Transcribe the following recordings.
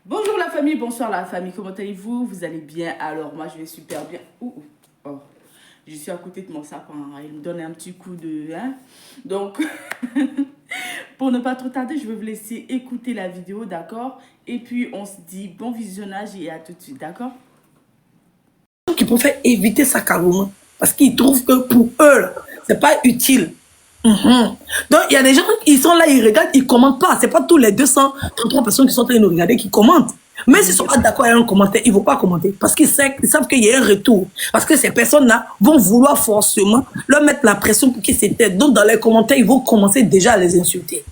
Bonjour la famille, bonsoir la famille, comment allez-vous? Vous allez bien? Alors moi je vais super bien. Oh. Je suis à côté de mon sapin, il me donne un petit coup de... Donc, pour ne pas trop tarder, je vais vous laisser écouter la vidéo, d'accord? Et puis on se dit bon visionnage et à tout de suite, d'accord? Qui préfèrent éviter ça carrément parce qu'ils trouvent que pour eux, c'est pas utile. Donc, il y a des gens qui sont là, ils regardent, ils commentent pas. C'est pas tous les 233 personnes qui sont en train de nous regarder qui commentent. Mais s'ils sont pas d'accord avec un commentaire, ils vont pas commenter parce qu'ils savent qu'il y a un retour. Parce que ces personnes-là vont vouloir forcément leur mettre la pression pour qu'ils s'éteignent. Donc, dans les commentaires, ils vont commencer déjà à les insulter.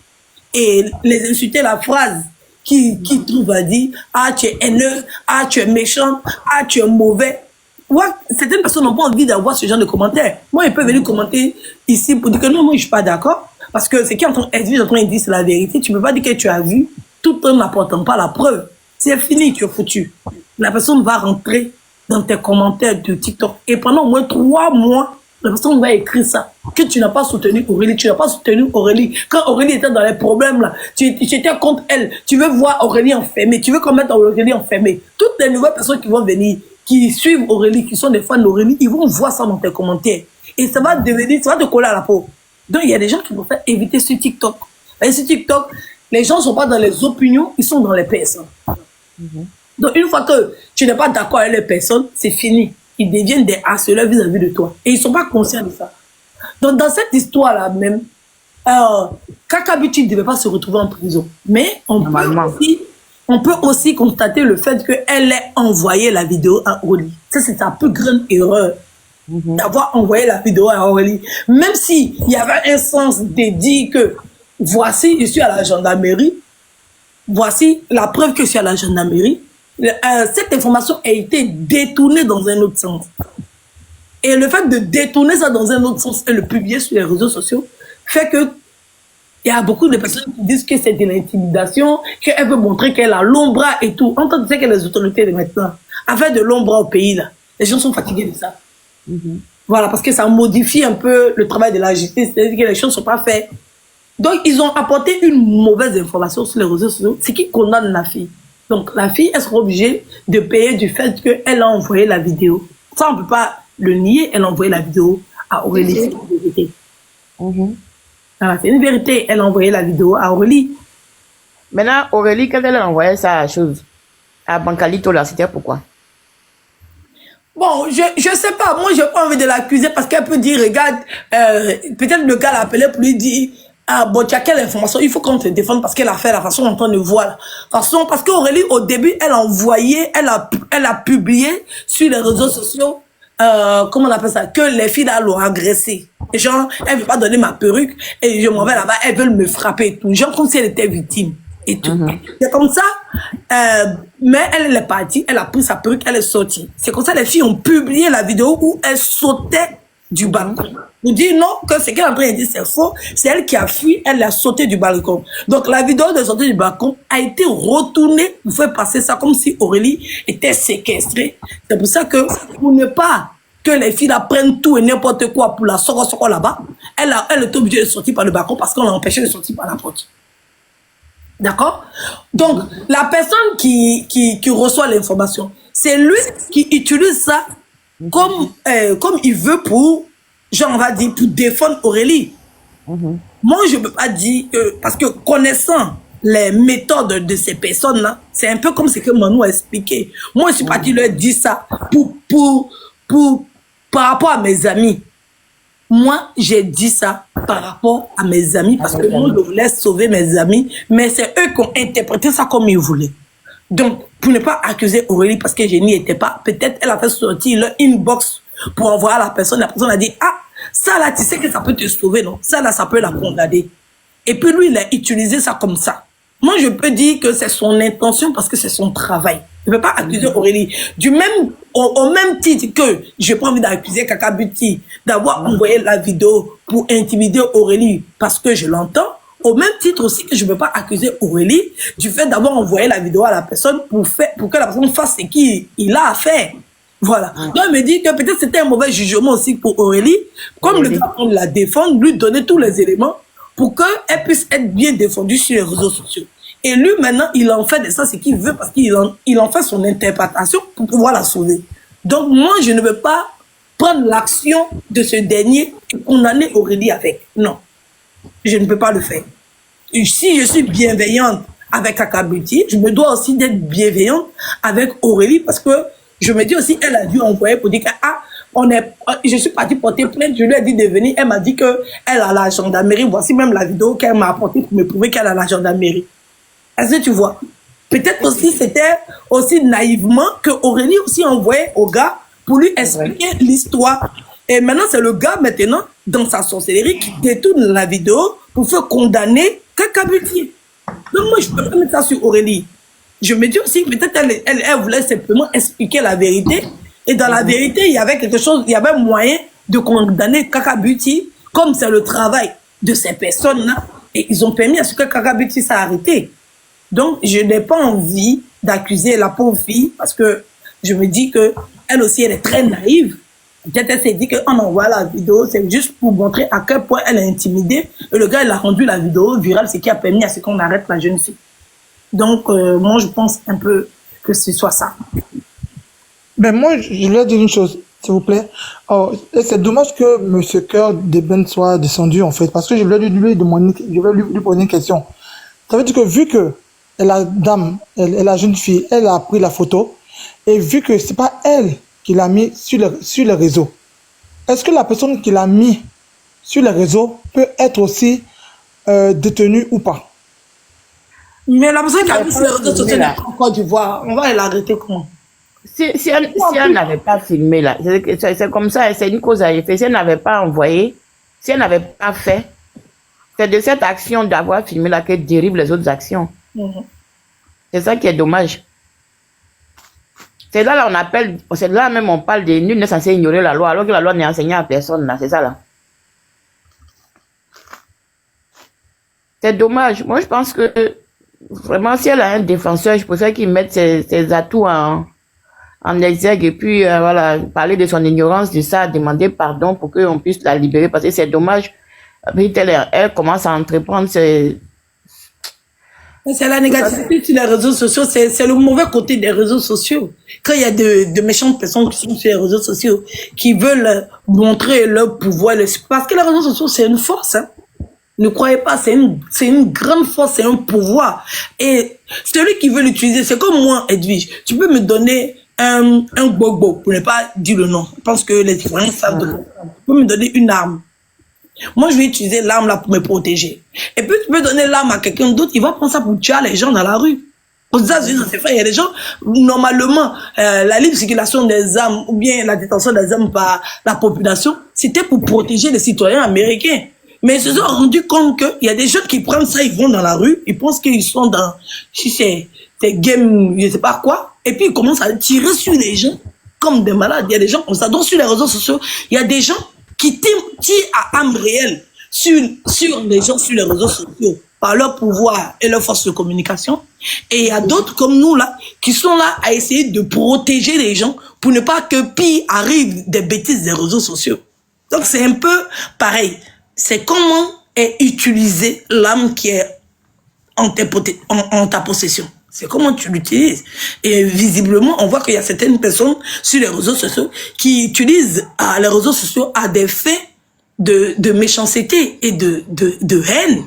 Et les insulter, la phrase qui trouve à dire, ah, tu es haineux, ah, tu es méchant, ah, tu es mauvais. Ouais, certaines personnes n'ont pas envie d'avoir ce genre de commentaires. Moi, ils peuvent venir commenter ici pour dire que non, moi, je suis pas d'accord. Parce que ce qui est en train de dire, c'est la vérité. Tu ne peux pas dire que tu as vu tout en n'apportant pas la preuve. C'est fini, tu es foutu. La personne va rentrer dans tes commentaires de TikTok. Et pendant au moins 3 mois, la personne va écrire ça. Que tu n'as pas soutenu Aurélie. Tu n'as pas soutenu Aurélie. Quand Aurélie était dans les problèmes, là, tu étais contre elle. Tu veux voir Aurélie enfermée. Tu veux qu'on mette Aurélie enfermée. Toutes les nouvelles personnes qui vont venir, qui suivent Aurélie, qui sont des fans d'Aurélie, ils vont voir ça dans tes commentaires. Et ça va devenir, ça va te coller à la peau. Donc, il y a des gens qui vont faire éviter ce TikTok. Et ce TikTok, les gens ne sont pas dans les opinions, ils sont dans les personnes. Donc, une fois que tu n'es pas d'accord avec les personnes, c'est fini. Ils deviennent des harceleurs vis-à-vis de toi. Et ils ne sont pas conscients de ça. Donc, dans cette histoire-là même, Kaka Beauty ne devait pas se retrouver en prison. Mais on peut aussi constater le fait qu'elle ait envoyé la vidéo à Aurélie. Ça, c'est sa plus grande erreur. D'avoir envoyé la vidéo à Aurélie. Même s'il y avait un sens de dire que voici, je suis à la gendarmerie, voici la preuve que je suis à la gendarmerie, cette information a été détournée dans un autre sens. Et le fait de détourner ça dans un autre sens et le publier sur les réseaux sociaux fait que il y a beaucoup de personnes qui disent que c'est de l'intimidation, qu'elle veut montrer qu'elle a l'ombre et tout. En tant que les autorités de maintenant, afin de l'ombre au pays, là, les gens sont fatigués de ça. Voilà, parce que ça modifie un peu le travail de la justice, c'est-à-dire que les choses ne sont pas faites. Donc, ils ont apporté une mauvaise information sur les réseaux sociaux, ce qui condamne la fille. Donc, la fille, elle sera obligée de payer du fait qu'elle a envoyé la vidéo. Ça, on ne peut pas le nier, elle a envoyé la vidéo à Aurélie. C'est une vérité. Voilà, c'est une vérité, elle a envoyé la vidéo à Aurélie. Maintenant, Aurélie, quand elle a envoyé sa chose à Bancalito, là, c'était pourquoi? Bon, je sais pas, moi, j'ai pas envie de l'accuser parce qu'elle peut dire, regarde, peut-être le gars l'a appelé pour lui dire, ah bon, tu as quelle information? Il faut qu'on te défende parce qu'elle a fait la façon dont on le voit là. Façon, parce qu'Aurélie, au début, elle a envoyé, elle a publié sur les réseaux sociaux, comment on appelle ça? Que les filles là l'ont agressée. Genre, elle veut pas donner ma perruque et je m'en vais là-bas, elles veulent me frapper et tout. Genre, comme si elle était victime et tout. C'est comme ça, mais elle est partie, elle a pris sa perruque, elle est sortie. C'est comme ça, les filles ont publié la vidéo où elle sautait du balcon. Nous dit non, que ce qu'elle est en train de dire c'est faux, c'est elle qui a fui, elle a sauté du balcon. Donc la vidéo de sortie du balcon a été retournée pour faire passer ça comme si Aurélie était séquestrée. C'est pour ça que pour ne pas que les filles là prennent tout et n'importe quoi pour la sortir là-bas, elle est obligée de sortir par le balcon parce qu'on l'a empêché de sortir par la porte. D'accord? Donc, la personne qui reçoit l'information, c'est lui qui utilise ça comme il veut pour, genre, on va dire, pour défendre Aurélie. Moi, je ne peux pas dire que, parce que connaissant les méthodes de ces personnes-là, c'est un peu comme ce que Manu a expliqué. Moi, je suis parti leur dire ça par rapport à mes amis. Moi, j'ai dit ça par rapport à mes amis parce que moi, je voulais sauver mes amis, mais c'est eux qui ont interprété ça comme ils voulaient. Donc, pour ne pas accuser Aurélie parce que je n'y étais pas, peut-être elle a fait sortir leur inbox pour envoyer à la personne a dit, ah, ça là, tu sais que ça peut te sauver, non? Ça là, ça peut la condamner. Et puis lui, il a utilisé ça comme ça. Moi, je peux dire que c'est son intention parce que c'est son travail. Je ne peux pas accuser Aurélie. Au même titre que je n'ai pas envie d'accuser Kaka Beauty d'avoir envoyé la vidéo pour intimider Aurélie parce que je l'entends. Au même titre aussi que je ne peux pas accuser Aurélie du fait d'avoir envoyé la vidéo à la personne pour que la personne fasse ce qu'il a à faire. Voilà. Donc, il me dit que peut-être c'était un mauvais jugement aussi pour Aurélie. Comme le gars, on la défend, lui donner tous les éléments pour qu'elle puisse être bien défendue sur les réseaux sociaux. Et lui, maintenant, il en fait de ça ce qu'il veut parce qu'il en fait son interprétation pour pouvoir la sauver. Donc, moi, je ne veux pas prendre l'action de ce dernier et condamner Aurélie avec. Non, je ne peux pas le faire. Et si je suis bienveillante avec Kakabuti, je me dois aussi d'être bienveillante avec Aurélie parce que je me dis aussi, elle a dû envoyer pour dire que, je suis partie porter plainte, je lui ai dit de venir, elle m'a dit qu'elle a la gendarmerie, voici même la vidéo qu'elle m'a apportée pour me prouver qu'elle a la gendarmerie. Est-ce que tu vois? Peut-être aussi, c'était aussi naïvement que Aurélie aussi envoyait au gars pour lui expliquer l'histoire. Et maintenant, c'est le gars, maintenant, dans sa sorcellerie, qui détourne la vidéo pour faire condamner Kakabuti. Donc moi, je peux pas mettre ça sur Aurélie. Je me dis aussi, peut-être elle voulait simplement expliquer la vérité. Et dans la vérité, il y avait quelque chose, il y avait moyen de condamner Kakabuti, comme c'est le travail de ces personnes-là. Et ils ont permis à ce que Kakabuti s'est arrêté. Donc, je n'ai pas envie d'accuser la pauvre fille parce que je me dis que elle aussi, elle est très naïve. Peut-être elle s'est dit qu'on envoie la vidéo, c'est juste pour montrer à quel point elle est intimidée. Et le gars, il a rendu la vidéo virale, ce qui a permis à ce qu'on arrête la jeune fille. Donc, moi, je pense un peu que ce soit ça. Ben moi, je lui ai dit une chose, s'il vous plaît. Oh, et c'est dommage que Monsieur Cœur d'Ébène soit descendu, en fait, parce que je voulais lui demander, je voulais lui poser une question. Ça veut dire que vu que la dame, la jeune fille, elle a pris la photo, et vu que c'est pas elle qui l'a mis sur le réseau, est-ce que la personne qui l'a mis sur le réseau peut être aussi détenue ou pas? Mais la personne qui a mis sur les réseaux sociaux n'est pas en Côte d'Ivoire. On va l'arrêter comment? Si elle n'avait pas filmé là, c'est comme ça, c'est une cause à effet. Si elle n'avait pas envoyé, si elle n'avait pas fait, c'est de cette action d'avoir filmé là qu'elle dérive les autres actions. C'est ça qui est dommage. C'est là on appelle, c'est là même on parle de nul n'est censé ignorer la loi, alors que la loi n'est enseignée à personne là, c'est ça là. C'est dommage. Moi je pense que vraiment si elle a un défenseur, je préfère qu'il mette ses atouts en exergue et puis voilà, parler de son ignorance de ça, demander pardon pour qu'on puisse la libérer parce que c'est dommage. Après, elle commence à entreprendre ses... C'est la négativité sur les réseaux sociaux, c'est le mauvais côté des réseaux sociaux. Quand il y a de méchantes personnes qui sont sur les réseaux sociaux, qui veulent montrer leur pouvoir, parce que les réseaux sociaux, c'est une force, hein. Ne croyez pas, c'est une grande force, c'est un pouvoir. Et celui qui veut l'utiliser, c'est comme moi, Edwige. Tu peux me donner un bobo, pour ne pas dire le nom. Je pense que les Ivoiriens savent de quoi. Tu peux me donner une arme. Moi, je vais utiliser l'arme là pour me protéger. Et puis, tu peux donner l'arme à quelqu'un d'autre, il va prendre ça pour tuer les gens dans la rue. Aux États-Unis, ça s'est fait. Il y a des gens, normalement, la libre circulation des armes ou bien la détention des armes par la population, c'était pour protéger les citoyens américains. Mais ils se sont rendus compte qu'il y a des jeunes qui prennent ça, ils vont dans la rue, ils pensent qu'ils sont dans, si c'est game, je sais pas quoi, et puis ils commencent à tirer sur les gens comme des malades. Il y a des gens comme ça. Donc sur les réseaux sociaux, il y a des gens qui tirent à armes réelles sur les gens sur les réseaux sociaux par leur pouvoir et leur force de communication. Et il y a d'autres comme nous là qui sont là à essayer de protéger les gens pour ne pas que pire arrive des bêtises des réseaux sociaux. Donc c'est un peu pareil. C'est comment est utilisée l'âme qui est en ta possession. C'est comment tu l'utilises. Et visiblement, on voit qu'il y a certaines personnes sur les réseaux sociaux qui utilisent les réseaux sociaux à des fins de méchanceté et de haine.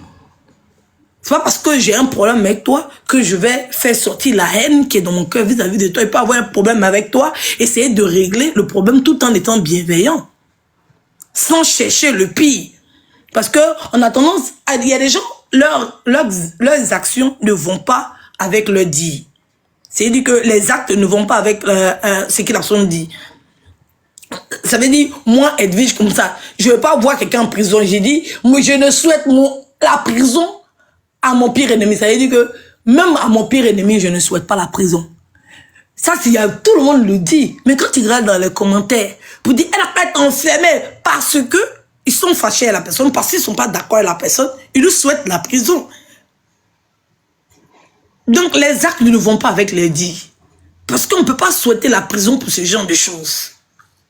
C'est pas parce que j'ai un problème avec toi que je vais faire sortir la haine qui est dans mon cœur vis-à-vis de toi et pas avoir un problème avec toi, essayer de régler le problème tout en étant bienveillant. Sans chercher le pire. Parce que on a tendance à, il y a des gens, leurs actions ne vont pas avec le dit. C'est-à-dire que les actes ne vont pas avec ce qu'ils ont dit. Ça veut dire, moi, Edwige, comme ça, je ne veux pas voir quelqu'un en prison. J'ai dit, moi, je ne souhaite la prison à mon pire ennemi. Ça veut dire que même à mon pire ennemi, je ne souhaite pas la prison. Ça, tout le monde le dit. Mais quand tu regardes dans les commentaires, pour dire, elle n'a pas été enfermée parce que ils sont fâchés à la personne, parce qu'ils ne sont pas d'accord avec la personne, ils lui souhaitent la prison. Donc, les actes ne vont pas avec les dits. Parce qu'on ne peut pas souhaiter la prison pour ce genre de choses.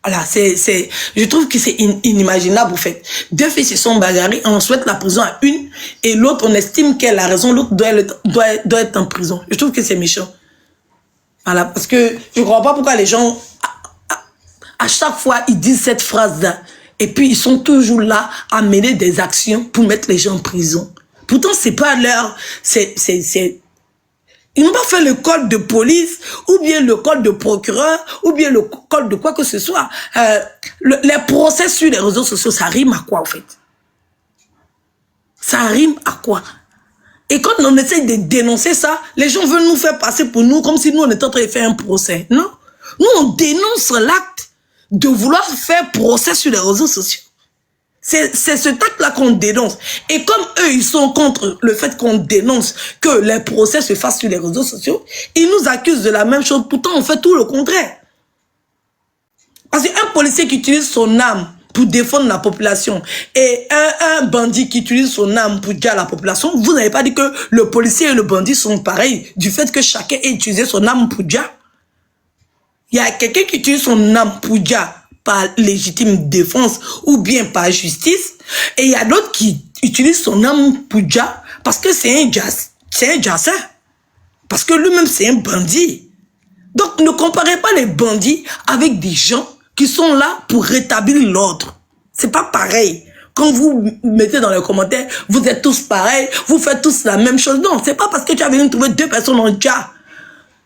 Voilà, je trouve que c'est inimaginable, en fait. Deux filles se sont bagarrées, on souhaite la prison à une, et l'autre, on estime qu'elle a raison, l'autre doit être en prison. Je trouve que c'est méchant. Voilà, parce que je ne comprends pas pourquoi les gens, à chaque fois, ils disent cette phrase-là, et puis ils sont toujours là à mener des actions pour mettre les gens en prison. Pourtant, c'est pas leur... Ils n'ont pas fait le code de police, ou bien le code de procureur, ou bien le code de quoi que ce soit. Les procès sur les réseaux sociaux, ça rime à quoi, en fait? Ça rime à quoi? Et quand on essaie de dénoncer ça, les gens veulent nous faire passer pour nous, comme si nous, on était en train de faire un procès. Non. Nous, on dénonce l'acte de vouloir faire procès sur les réseaux sociaux. C'est ce acte-là qu'on dénonce. Et comme eux, ils sont contre le fait qu'on dénonce que les procès se fassent sur les réseaux sociaux, ils nous accusent de la même chose. Pourtant, on fait tout le contraire. Parce qu'un policier qui utilise son arme pour défendre la population et un bandit qui utilise son arme pour dire à la population, vous n'avez pas dit que le policier et le bandit sont pareils du fait que chacun ait utilisé son arme pour dire. Il y a quelqu'un qui utilise son arme pour dire par légitime défense ou bien par justice, et il y a d'autres qui utilisent son arme pour dire parce que c'est un jassin, parce que lui-même c'est un bandit. Donc ne comparez pas les bandits avec des gens qui sont là pour rétablir l'ordre. C'est pas pareil. Quand vous mettez dans les commentaires, vous êtes tous pareils, vous faites tous la même chose. Non, c'est pas parce que tu as venu trouver deux personnes en jar.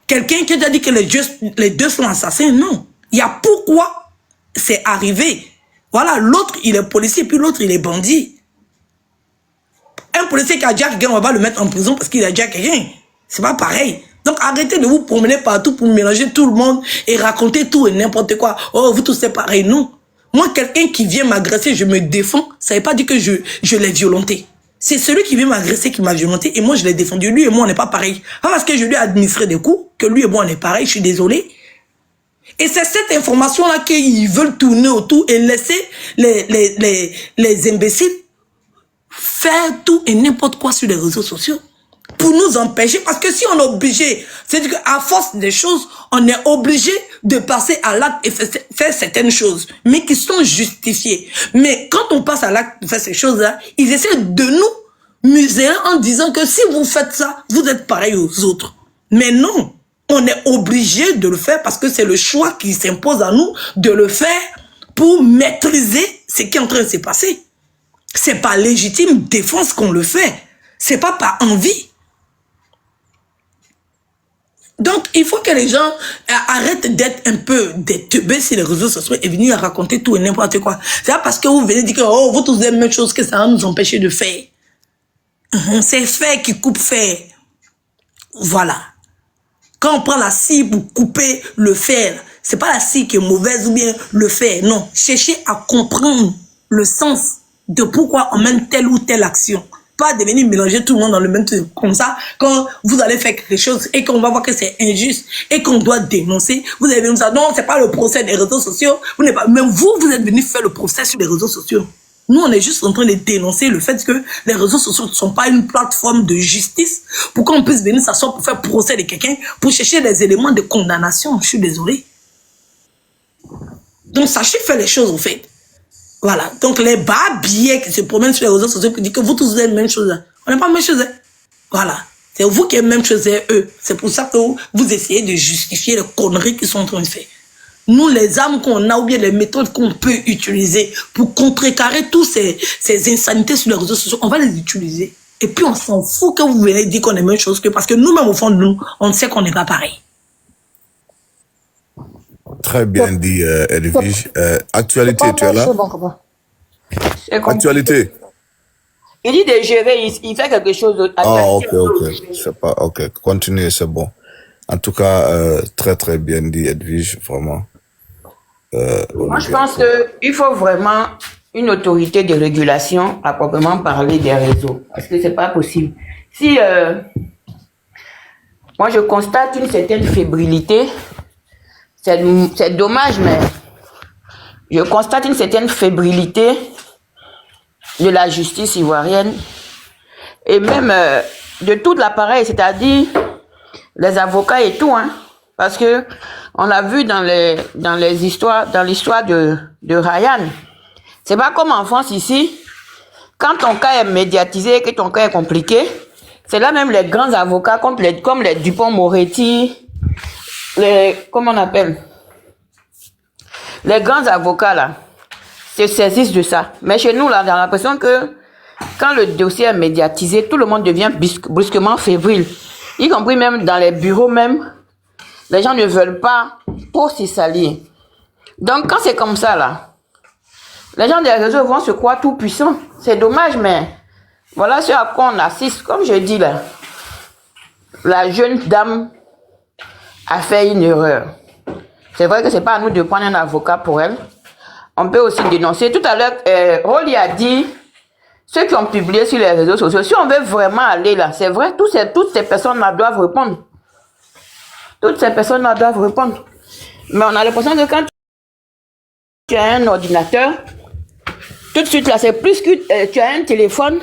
Quelqu'un qui t'a dit que les deux sont assassins, non. Il y a pourquoi c'est arrivé. Voilà, l'autre, il est policier, puis l'autre, il est bandit. Un policier qui a déjà quelqu'un, on va le mettre en prison parce qu'il a déjà quelqu'un. C'est pas pareil. Donc, arrêtez de vous promener partout pour mélanger tout le monde et raconter tout et n'importe quoi. Oh, vous tous, c'est pareil. Non. Moi, quelqu'un qui vient m'agresser, je me défends. Ça veut pas dire que je l'ai violenté. C'est celui qui vient m'agresser qui m'a violenté et moi, je l'ai défendu. Lui et moi, on n'est pas pareil. Pas parce que je lui ai administré des coups que lui et moi, on est pareil. Je suis désolé. Et c'est cette information-là qu'ils veulent tourner autour et laisser les imbéciles faire tout et n'importe quoi sur les réseaux sociaux pour nous empêcher. Parce que si on est obligé, c'est-à-dire qu'à force des choses, on est obligé de passer à l'acte et faire certaines choses, mais qui sont justifiées. Mais quand on passe à l'acte de faire ces choses-là, ils essaient de nous museler en disant que si vous faites ça, vous êtes pareil aux autres. Mais non. On est obligé de le faire parce que c'est le choix qui s'impose à nous de le faire pour maîtriser ce qui est en train de se passer. C'est pas légitime défense qu'on le fait. C'est pas par envie. Donc, il faut que les gens arrêtent d'être un peu des teubés sur les réseaux sociaux et venir raconter tout et n'importe quoi. C'est pas parce que vous venez dire que oh, vous tous avez la même chose que ça va nous empêcher de faire. C'est faire qui coupe faire. Voilà. Quand on prend la scie pour couper le fer, c'est pas la scie qui est mauvaise ou bien le fer. Non. Cherchez à comprendre le sens de pourquoi on mène telle ou telle action. Pas de venir mélanger tout le monde dans le même truc. Comme ça, quand vous allez faire quelque chose et qu'on va voir que c'est injuste et qu'on doit dénoncer, vous allez venir dire non, c'est pas le procès des réseaux sociaux. Vous n'êtes pas, même vous êtes venu faire le procès sur les réseaux sociaux. Nous, on est juste en train de dénoncer le fait que les réseaux sociaux ne sont pas une plateforme de justice pour qu'on puisse venir s'asseoir pour faire procès de quelqu'un, pour chercher des éléments de condamnation. Je suis désolé. Donc, sachez faire les choses, en fait. Voilà. Donc, les bas-billets qui se promènent sur les réseaux sociaux qui disent que vous tous êtes la même chose. On n'est pas la même chose. Voilà. C'est vous qui êtes la même chose et eux. C'est pour ça que vous essayez de justifier les conneries qu'ils sont en train de faire. Nous, les armes qu'on a ou bien les méthodes qu'on peut utiliser pour contrecarrer toutes ces insanités sur les réseaux sociaux, on va les utiliser. Et puis, on s'en fout que vous venez dire qu'on est la même chose que parce que nous-mêmes, au fond de nous, on sait qu'on n'est pas pareil. Très bien dit, Edwige. Actualité, tu es là? Actualité. Il dit de gérer, il fait quelque chose d'autre. Ah, ok. C'est pas, ok. Continuez, c'est bon. En tout cas, très, très bien dit, Edwige, vraiment. Moi, je pense qu'il faut vraiment une autorité de régulation à proprement parler des réseaux. Parce que c'est pas possible. Si, moi, je constate une certaine fébrilité, c'est dommage, mais je constate une certaine fébrilité de la justice ivoirienne et même de tout l'appareil, c'est-à-dire les avocats et tout, hein. Parce que On l'a vu dans les histoires, dans l'histoire de Ryan. C'est pas comme en France ici. Quand ton cas est médiatisé, que ton cas est compliqué, c'est là même les grands avocats comme les Dupont-Moretti, comment on appelle? Les grands avocats là, se saisissent de ça. Mais chez nous là, on a l'impression que quand le dossier est médiatisé, tout le monde devient brusquement fébrile. Y compris même dans les bureaux même, les gens ne veulent pas trop s'y salir. Donc quand c'est comme ça là, les gens des réseaux vont se croire tout puissants. C'est dommage, mais voilà ce à quoi on assiste. Comme je dis là, la jeune dame a fait une erreur. C'est vrai que c'est pas à nous de prendre un avocat pour elle. On peut aussi dénoncer. Tout à l'heure, Rolly a dit, ceux qui ont publié sur les réseaux sociaux, si on veut vraiment aller là, c'est vrai, toutes ces personnes-là doivent répondre. Toutes ces personnes-là doivent répondre. Mais on a l'impression que quand tu as un ordinateur, tout de suite là, c'est plus que tu as un téléphone,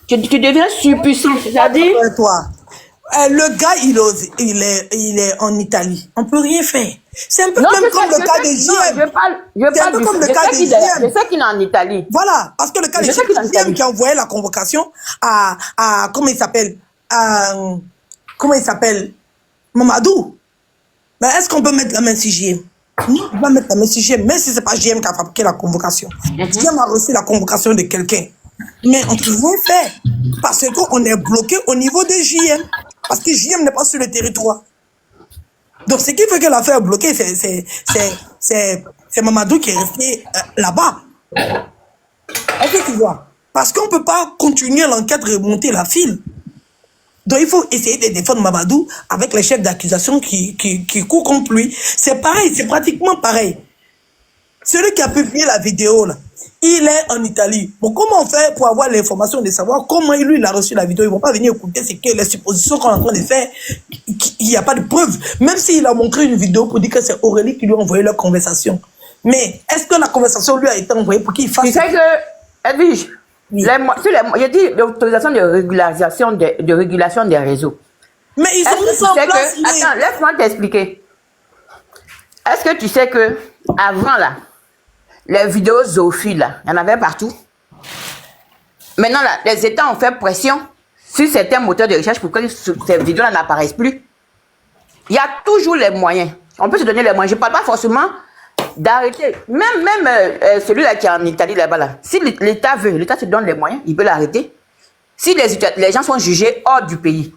tu deviens surpuissant. C'est-à-dire... Toi. Le gars, il est en Italie. On peut rien faire. C'est un peu même comme le cas de JM. C'est un peu comme le cas de JM. Je sais qu'il est en Italie. Voilà, parce que le cas de JM qui a envoyé la convocation à comment il s'appelle? Comment il s'appelle? Mamadou. Mais est-ce qu'on peut mettre la main sur JM? Non, on va mettre la main sur JM, même si c'est pas JM qui a fabriqué la convocation. JM a reçu la convocation de quelqu'un. Mais on peut rien faire. Parce qu'on est bloqué au niveau de JM. Parce que JM n'est pas sur le territoire. Donc, ce qui fait que l'affaire est bloquée, c'est Mamadou qui est resté là-bas. Est-ce que tu vois? Parce qu'on ne peut pas continuer l'enquête, remonter la file. Donc, il faut essayer de défendre Mamadou avec les chefs d'accusation qui courent contre lui. C'est pareil, c'est pratiquement pareil. Celui qui a publié la vidéo, là, il est en Italie. Bon, comment on fait pour avoir l'information de savoir comment lui, il a reçu la vidéo? Ils ne vont pas venir écouter ce que les suppositions qu'on est en train de faire. Il n'y a pas de preuve. Même s'il a montré une vidéo pour dire que c'est Aurélie qui lui a envoyé leur conversation. Mais est-ce que la conversation lui a été envoyée pour qu'il fasse... Tu sais que, Edwige, oui. Il y a dit l'autorisation de régulation des réseaux. Mais ils ont mis ça en place. Attends, laisse-moi t'expliquer. Est-ce que tu sais que avant là, les vidéos zoophiles là, il y en avait partout. Maintenant là, les États ont fait pression sur certains moteurs de recherche pour que ces vidéos là n'apparaissent plus. Il y a toujours les moyens. On peut se donner les moyens. Je ne parle pas forcément d'arrêter. Même celui-là qui est en Italie là-bas là. Si l'État veut, l'État se donne les moyens, il peut l'arrêter. Si les gens sont jugés hors du pays,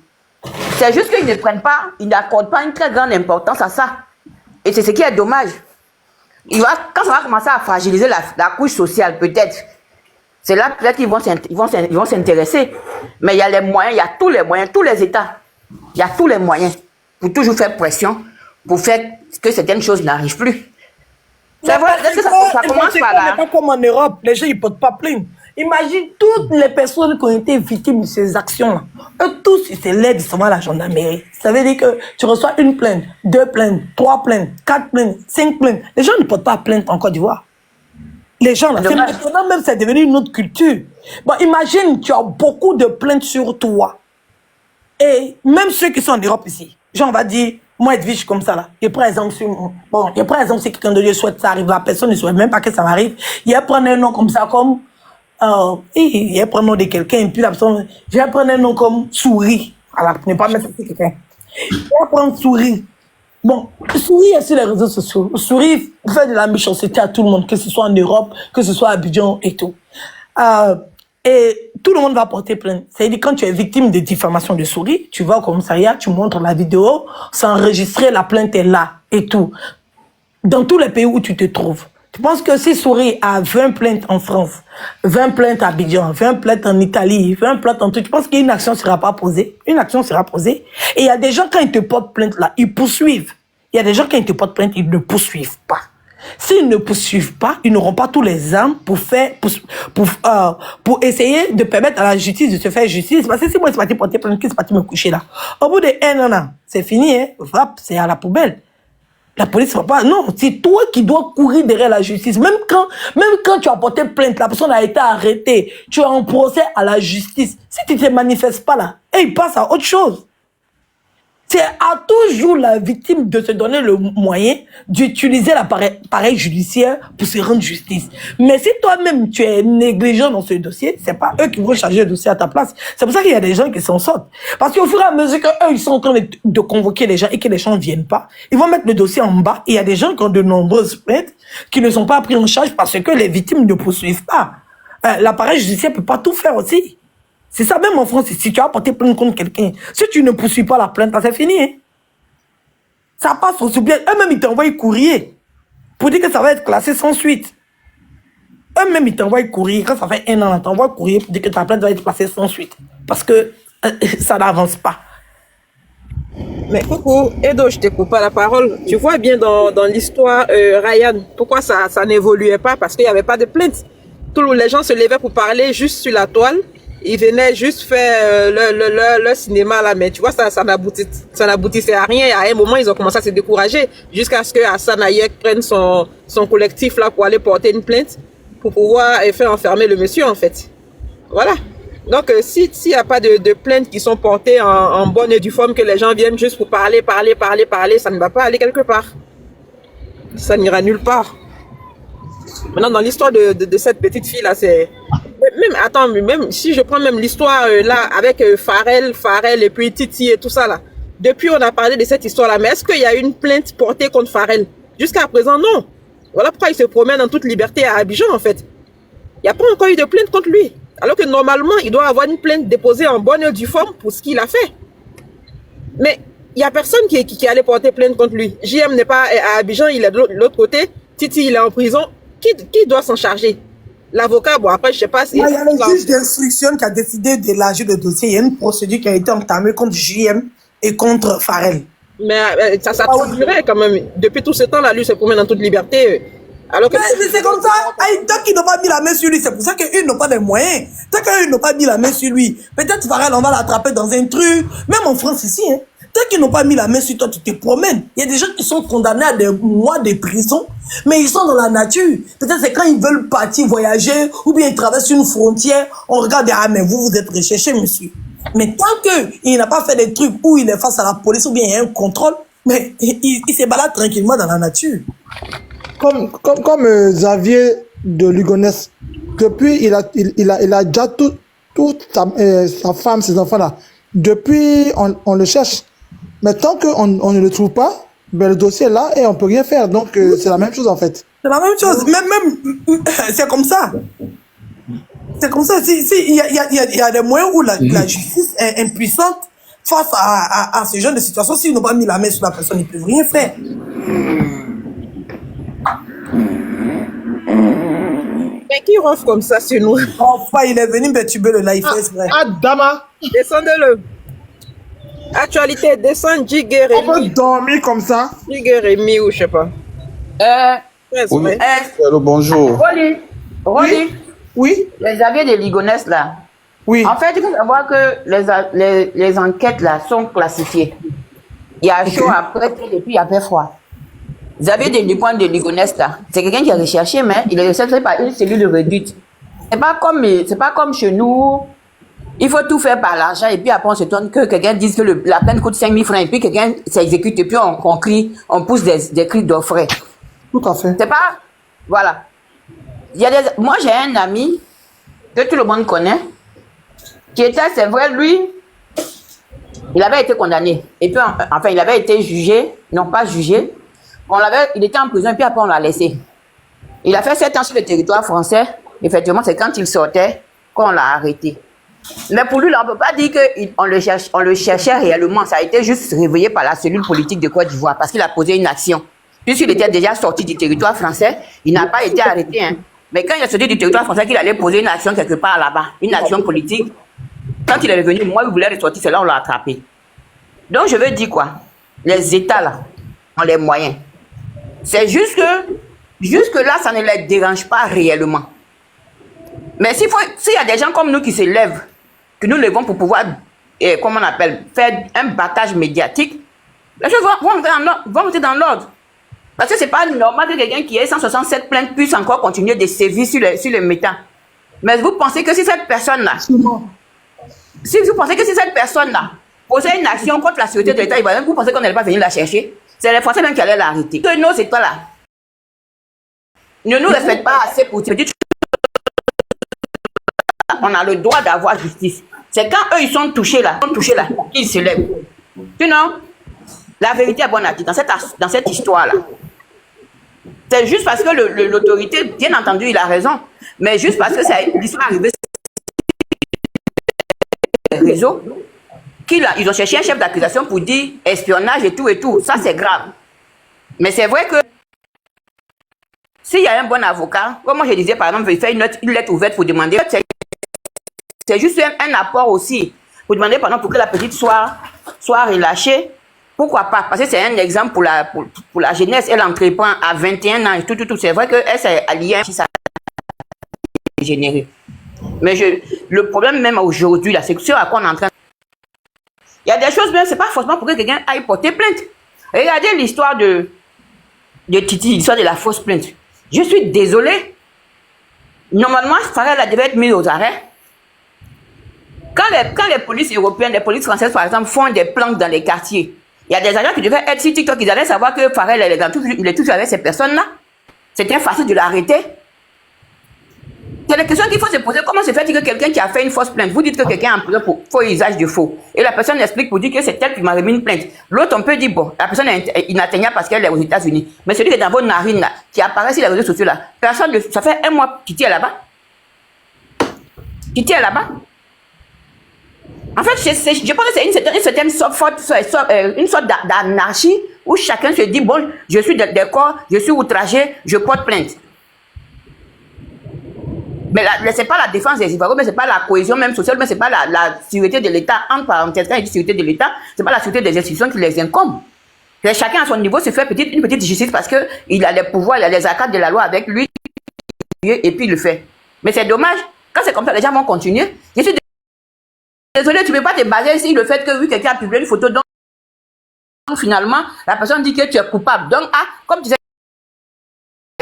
c'est juste qu'ils ne prennent pas, ils n'accordent pas une très grande importance à ça. Et c'est ce qui est dommage. Quand ça va commencer à fragiliser la couche sociale, peut-être, c'est là peut-être qu'ils vont s'intéresser. Mais il y a les moyens, il y a tous les moyens, tous les États. Il y a tous les moyens pour toujours faire pression, pour faire que certaines choses n'arrivent plus. C'est vrai, ça commence par là. Pas comme en Europe, les gens ne portent pas plainte. Imagine toutes les personnes qui ont été victimes de ces actions-là. Eux tous, ils se lèvent devant la gendarmerie. Ça veut dire que tu reçois une plainte, 2 plaintes, 3 plaintes, 4 plaintes, 5 plaintes. Les gens ne portent pas plainte en Côte d'Ivoire. Les gens, là, c'est maintenant même, c'est devenu une autre culture. Bon, imagine, tu as beaucoup de plaintes sur toi. Et même ceux qui sont en Europe ici, genre, on va dire, moi, Edwige, comme ça, là. Et par exemple, si quelqu'un de Dieu souhaite ça arrive, la personne ne souhaite même pas que ça m'arrive. Il va prendre un nom comme ça, comme, il va prendre le nom de quelqu'un, et puis la personne, je vais prendre un nom comme Souris. Alors, ne pas mettre ça sur quelqu'un. Je vais prendre Souris. Bon, Souris est sur les réseaux sociaux. Souris fait de la méchanceté à tout le monde, que ce soit en Europe, que ce soit à Abidjan et tout. Et tout le monde va porter plainte. C'est-à-dire, quand tu es victime de diffamation de Souris, tu vas au commissariat, tu montres la vidéo, c'est enregistré, la plainte est là et tout. Dans tous les pays où tu te trouves. Tu penses que si Souris a 20 plaintes en France, 20 plaintes à Abidjan, 20 plaintes en Italie, 20 plaintes en tout, tu penses qu'une action ne sera pas posée? Une action sera posée. Et il y a des gens, quand ils te portent plainte là, ils poursuivent. Il y a des gens, quand ils te portent plainte, ils ne poursuivent pas. S'ils ne poursuivent pas, ils n'auront pas tous les armes pour essayer de permettre à la justice de se faire justice. Parce que si moi, c'est parti porter plainte, c'est parti me coucher là. Au bout de 1 an, c'est fini, hein. C'est à la poubelle. La police ne va pas. Non, c'est toi qui dois courir derrière la justice. Même quand tu as porté plainte, la personne a été arrêtée, tu as un procès à la justice. Si tu ne te manifestes pas là, et il passe à autre chose. C'est à toujours la victime de se donner le moyen d'utiliser l'appareil judiciaire pour se rendre justice. Mais si toi-même tu es négligent dans ce dossier, c'est pas eux qui vont charger le dossier à ta place. C'est pour ça qu'il y a des gens qui s'en sortent. Parce qu'au fur et à mesure qu'eux, ils sont en train de convoquer les gens et que les gens ne viennent pas, ils vont mettre le dossier en bas et il y a des gens qui ont de nombreuses plaintes qui ne sont pas pris en charge parce que les victimes ne poursuivent pas. L'appareil judiciaire peut pas tout faire aussi. C'est ça même en France, si tu as porté plainte contre quelqu'un, si tu ne poursuis pas la plainte, c'est fini. Hein? Ça passe au bien. Eux-mêmes, ils t'envoient courrier pour dire que ça va être classé sans suite. Eux-mêmes, ils t'envoient courrier. Quand ça fait 1 an, ils t'envoient courrier pour dire que ta plainte va être classée sans suite. Parce que ça n'avance pas. Mais coucou, Edo, je te coupe pas la parole. Tu vois bien dans l'histoire Ryan, pourquoi ça n'évoluait pas? Parce qu'il n'y avait pas de plainte. Tous les gens se levaient pour parler juste sur la toile. Ils venaient juste faire le cinéma là, mais tu vois, ça n'aboutissait à rien. Et à un moment, ils ont commencé à se décourager jusqu'à ce que Hassan Hayek prenne son collectif là pour aller porter une plainte pour pouvoir faire enfermer le monsieur en fait. Voilà. Donc, s'il n'y a pas de plaintes qui sont portées en bonne et due forme, que les gens viennent juste pour parler, ça ne va pas aller quelque part. Ça n'ira nulle part. Maintenant, dans l'histoire de cette petite fille là, c'est... Même si je prends même l'histoire là, avec Pharrell et puis Titi et tout ça là. Depuis, on a parlé de cette histoire là, mais est-ce qu'il y a une plainte portée contre Pharrell? Jusqu'à présent, non. Voilà pourquoi il se promène en toute liberté à Abidjan en fait. Il n'y a pas encore eu de plainte contre lui. Alors que normalement, il doit avoir une plainte déposée en bonne et due forme pour ce qu'il a fait. Mais il n'y a personne qui allait porter plainte contre lui. JM n'est pas à Abidjan, il est de l'autre côté. Titi, il est en prison. Qui doit s'en charger? L'avocat, bon après, je sais pas si... Il y a le juge d'instruction qui a décidé d'élargir le dossier. Il y a une procédure qui a été entamée contre JM et contre Pharrell. Mais ça durait quand même. Depuis tout ce temps-là, lui se promène en toute liberté. Alors que... Mais c'est comme ça. Tant qu'ils n'ont pas mis la main sur lui, c'est pour ça qu'ils n'ont pas les moyens. Tant qu'ils n'ont pas mis la main sur lui, peut-être Pharrell, on va l'attraper dans un truc. Même en France ici, hein. Tant qu'ils n'ont pas mis la main sur toi, tu te promènes. Il y a des gens qui sont condamnés à des mois de prison, mais ils sont dans la nature. Peut-être c'est quand ils veulent partir voyager, ou bien ils traversent une frontière, on regarde, ah mais vous êtes recherché, monsieur. Mais tant qu'il n'a pas fait des trucs où il est face à la police, ou bien il y a un contrôle, mais il se balade tranquillement dans la nature. Comme Xavier de Lugonès, depuis il a déjà toute sa femme, ses enfants là. Depuis on le cherche. Mais tant qu'on ne le trouve pas, ben le dossier est là et on peut rien faire. Donc c'est la même chose en fait. C'est la même chose. Même c'est comme ça. C'est comme ça. Il y a des moyens où la justice est impuissante face à ce genre de situation. S'ils n'ont pas mis la main sur la personne, ils ne peuvent rien faire. Mais qui ronfle comme ça sur nous? Enfin, il est venu perturber le live. Ah, Dama! Descendez-le. Actualité, descend Jigueremi. On peut dormir comme ça? Jigueremi ou je sais pas. Oui. Allô, bonjour. Rolly, Oui? les Xavier de Ligonès là. Oui. En fait, il faut savoir que les enquêtes là sont classifiées. Il y a chaud après et puis il y a fait froid. Xavier de Ligonès là, c'est quelqu'un qui a recherché, mais il est recherché par une cellule réduite. C'est pas comme chez nous. Il faut tout faire par l'argent et puis après on se tourne que quelqu'un dise que la peine coûte 5 000 francs et puis quelqu'un s'exécute et puis on crie, on pousse des cris d'orfraie. Tout à fait. C'est pas... Voilà. Moi j'ai un ami que tout le monde connaît qui était, c'est vrai, lui, il avait été condamné. Et puis enfin il avait été jugé, non pas jugé, il était en prison et puis après on l'a laissé. Il a fait 7 ans sur le territoire français. Effectivement, c'est quand il sortait qu'on l'a arrêté. Mais pour lui, là, on ne peut pas dire qu'on le cherchait réellement. Ça a été juste réveillé par la cellule politique de Côte d'Ivoire parce qu'il a posé une action. Puisqu'il était déjà sorti du territoire français, il n'a pas été arrêté. Hein. Mais quand il est sorti du territoire français, qu'il allait poser une action quelque part là-bas, une action politique, quand il est revenu, moi, il voulait ressortir, c'est là on l'a attrapé. Donc, je veux dire quoi? Les États, là, ont les moyens. C'est juste que, jusque-là, ça ne les dérange pas réellement. Mais s'il y a des gens comme nous qui se lèvent, que nous levons pour pouvoir, comment on appelle, faire un battage médiatique, les choses vont rentrer dans l'ordre. Parce que c'est pas normal que quelqu'un qui ait 167 plaintes puisse encore continuer de sévir sur le méta. Mais vous pensez que si cette personne-là, posait une action contre la sécurité de l'État ivoirien, vous pensez qu'on n'allait pas venir la chercher? C'est les Français même qui allaient l'arrêter. Que non, c'est pas là. Ne nous respecte pas assez pour te dire on a le droit d'avoir justice. C'est quand eux, ils sont touchés là, qu'ils se lèvent. Sinon, la vérité est bonne à dire dans cette histoire-là. C'est juste parce que l'autorité, bien entendu, il a raison, mais juste parce que l'histoire est arrivée sur les réseaux, ils ont cherché un chef d'accusation pour dire espionnage et tout. Ça, c'est grave. Mais c'est vrai que s'il y a un bon avocat, comme moi je disais, par exemple, il fait une lettre ouverte pour demander, c'est juste un apport aussi, pour demander, par exemple, pour que la petite soit relâchée. Pourquoi pas? Parce que c'est un exemple pour la jeunesse. Elle entreprend à 21 ans et tout. C'est vrai qu'elle s'est alliée à ça a généré. Mais le problème même aujourd'hui, là, c'est que à quoi on est en train. Il y a des choses, même, c'est pas forcément pour que quelqu'un aille porter plainte. Regardez l'histoire de Titi, l'histoire de la fausse plainte. Je suis désolée. Normalement, Farel devait être mis aux arrêts. Quand les polices européennes, les polices françaises, par exemple, font des planques dans les quartiers, il y a des agents qui devaient être sur TikTok, ils allaient savoir que Farel il est toujours avec ces personnes-là. C'était facile de l'arrêter. C'est la question qu'il faut se poser. Comment se fait-il que quelqu'un qui a fait une fausse plainte, vous dites que quelqu'un est en prison pour faux usage de faux, et la personne explique pour dire que c'est elle qui m'a remis une plainte. L'autre, on peut dire, bon, la personne est inatteignable parce qu'elle est aux États-Unis. Mais celui qui est dans vos narines, là, qui apparaît sur les réseaux sociaux, là, personne, ça fait un mois, Titi est là-bas. Titi est là-bas. En fait, je pense que c'est une sorte d'anarchie où chacun se dit, bon, je suis d'accord, je suis outragé, je porte plainte. Mais c'est pas la défense des Ivoiriens, mais c'est pas la cohésion même sociale, mais c'est pas la sécurité de l'État, entre parenthèses, quand il dit sécurité de l'État, c'est pas la sécurité des institutions qui les incombe. Chacun à son niveau se fait une petite justice parce qu'il a les pouvoirs, il a les arcades de la loi avec lui, et puis il le fait. Mais c'est dommage, quand c'est comme ça, les gens vont continuer. Je suis désolé, tu ne peux pas te baser sur le fait que oui, quelqu'un a publié une photo, donc finalement, la personne dit que tu es coupable. Donc, comme tu sais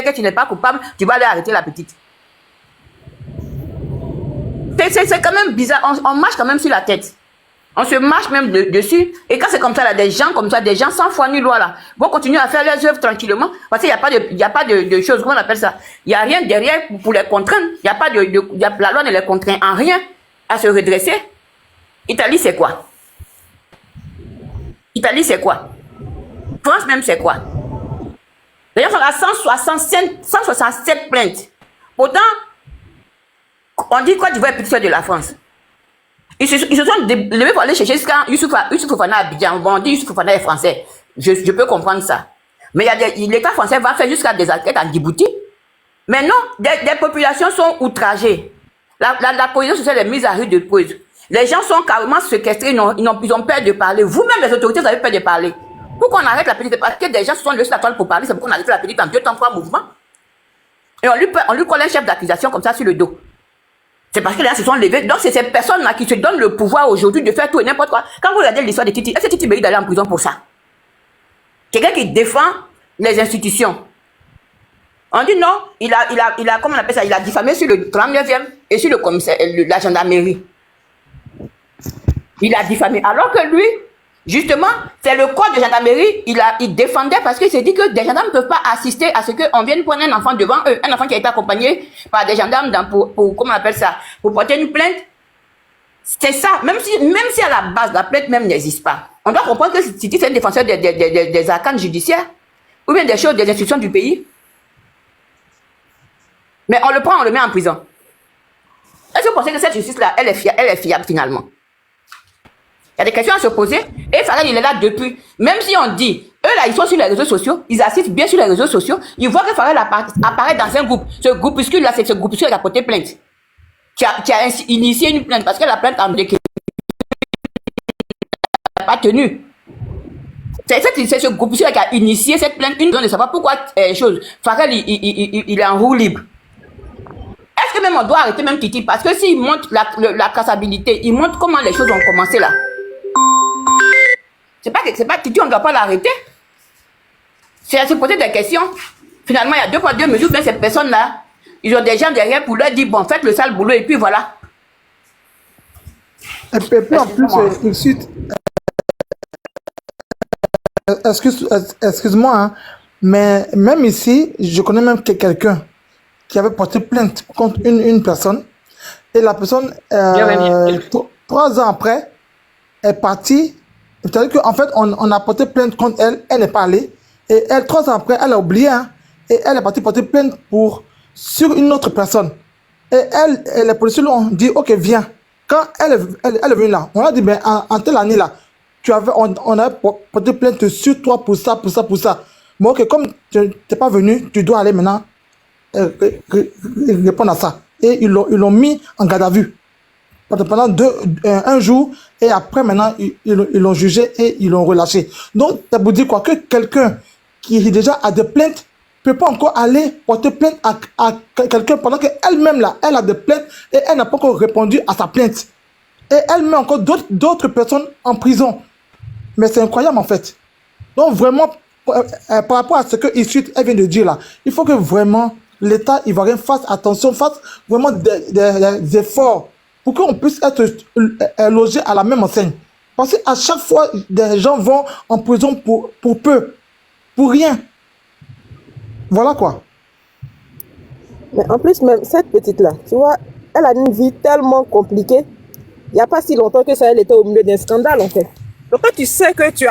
que tu n'es pas coupable, tu vas aller arrêter la petite. C'est quand même bizarre, on marche quand même sur la tête. On se marche même dessus. Et quand c'est comme ça, là, des gens comme ça, des gens sans foi ni loi, là, vont continuer à faire leurs œuvres tranquillement, parce qu'il n'y a pas de choses, comment on appelle ça? Il n'y a rien derrière pour les contraindre. La loi ne les contraint en rien à se redresser. Italie, c'est quoi? Italie, c'est quoi? France même, c'est quoi? D'ailleurs, on a 167 plaintes. Pourtant, on dit quoi d'Ivoire est petite soeur de la France? Ils se sont levés pour aller chercher jusqu'à Youssouf Fofana à Abidjan. Bon, on dit Youssouf Fofana est français. Je peux comprendre ça. Mais l'État français va faire jusqu'à des enquêtes en Djibouti. Mais non, des populations sont outragées. La cohésion sociale est mise à rude épreuve. Les gens sont carrément séquestrés, ils ont peur de parler. Vous-même, les autorités, vous avez peur de parler. Pourquoi on arrête la petite? Parce que des gens se sont levés sur la toile pour parler, c'est pourquoi on arrête la petite en 2 temps 3 mouvements. Et on lui colle un chef d'accusation comme ça sur le dos. C'est parce que les gens se sont levés. Donc, c'est ces personnes-là qui se donnent le pouvoir aujourd'hui de faire tout et n'importe quoi. Quand vous regardez l'histoire de Titi, est-ce que Titi mérite d'aller en prison pour ça? Quelqu'un qui défend les institutions. On dit non, il a, comment on appelle ça, il a diffamé sur le 39e et sur le commissaire, la gendarmerie. Il a diffamé. Alors que lui, justement, c'est le corps de gendarmerie, il défendait parce qu'il s'est dit que des gendarmes ne peuvent pas assister à ce qu'on vienne prendre un enfant devant eux, un enfant qui a été accompagné par des gendarmes pour comment on appelle ça, pour porter une plainte. C'est ça, même si à la base, la plainte même n'existe pas. On doit comprendre que si c'est un défenseur des arcanes judiciaires, ou bien des choses, des institutions du pays. Mais on le prend, on le met en prison. Est-ce que vous pensez que cette justice-là, elle est fiable finalement? Il y a des questions à se poser. Et Farel, il est là depuis. Même si on dit, eux là, ils sont sur les réseaux sociaux, ils assistent bien sur les réseaux sociaux, ils voient que Farel apparaît dans un groupe. Ce groupuscule-là, c'est ce groupuscule qui a porté plainte. Qui a initié une plainte, parce que la plainte en n'a pas tenu. C'est ce groupuscule qui a initié cette plainte. Une raison de savoir pourquoi Farel, il est en roue libre. Est-ce que même on doit arrêter même Titi? Parce que s'il montre la traçabilité, il montre comment les choses ont commencé là. C'est pas Titi, on ne doit pas l'arrêter. C'est à se poser des questions. Finalement, il y a 2 poids 2 mesures, mais ces personnes-là, ils ont des gens derrière pour leur dire, bon, faites le sale boulot et puis voilà. Et puis en plus, il cite Excuse-moi, hein, mais même ici, je connais même quelqu'un qui avait porté plainte contre une personne. Et la personne, 3 ans après, est partie. C'est-à-dire qu'en fait, on a porté plainte contre elle, elle n'est pas allée. Et elle, 3 ans après, elle a oublié, hein, et elle est partie porter plainte sur une autre personne. Et les policiers lui ont dit, ok, viens. Quand elle est venue là, on a dit, ben, en telle année là, on a porté plainte sur toi pour ça. Mais ok, comme tu n'es pas venu, tu dois aller maintenant répondre à ça. Et ils l'ont mis en garde à vue pendant un jour, et après maintenant ils l'ont jugé et ils l'ont relâché. Donc ça veut dire quoi? Que quelqu'un qui déjà a des plaintes peut pas encore aller porter plainte à quelqu'un pendant qu'elle-même là, elle a des plaintes et elle n'a pas encore répondu à sa plainte. Et elle met encore d'autres personnes en prison. Mais c'est incroyable en fait. Donc vraiment, par rapport à ce que Issut vient de dire là, il faut que vraiment l'État ivoirien fasse attention, fasse vraiment des efforts pour qu'on puisse être logé à la même enseigne. Parce qu'à chaque fois, des gens vont en prison pour peu, pour rien. Voilà quoi. Mais en plus, même cette petite-là, tu vois, elle a une vie tellement compliquée. Il n'y a pas si longtemps que ça, elle était au milieu d'un scandale, en fait. Donc, quand tu sais que tu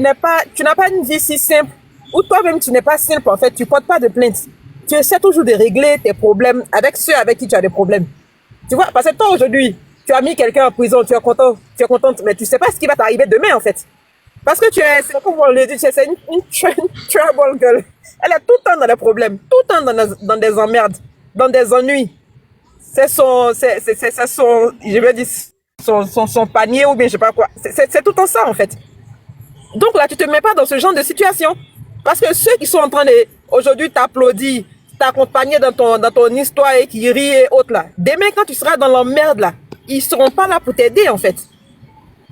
n'as pas une vie si simple, ou toi-même, tu n'es pas simple, en fait, tu ne portes pas de plainte. Tu essaies toujours de régler tes problèmes avec ceux avec qui tu as des problèmes. Tu vois, parce que toi, aujourd'hui, tu as mis quelqu'un en prison, tu es contente, mais tu ne sais pas ce qui va t'arriver demain, en fait. Parce que c'est comme on le dit, c'est une trouble girl. Elle est tout le temps dans des problèmes, tout le temps dans des emmerdes, dans des ennuis. C'est son, je veux dire, son panier ou bien je sais pas quoi. C'est tout le temps ça, en fait. Donc là, tu te mets pas dans ce genre de situation. Parce que ceux qui sont en train de, aujourd'hui, t'applaudir, t'accompagner dans ton histoire et qui rient et autres là, demain, quand tu seras dans l'emmerde là, ils seront pas là pour t'aider, en fait.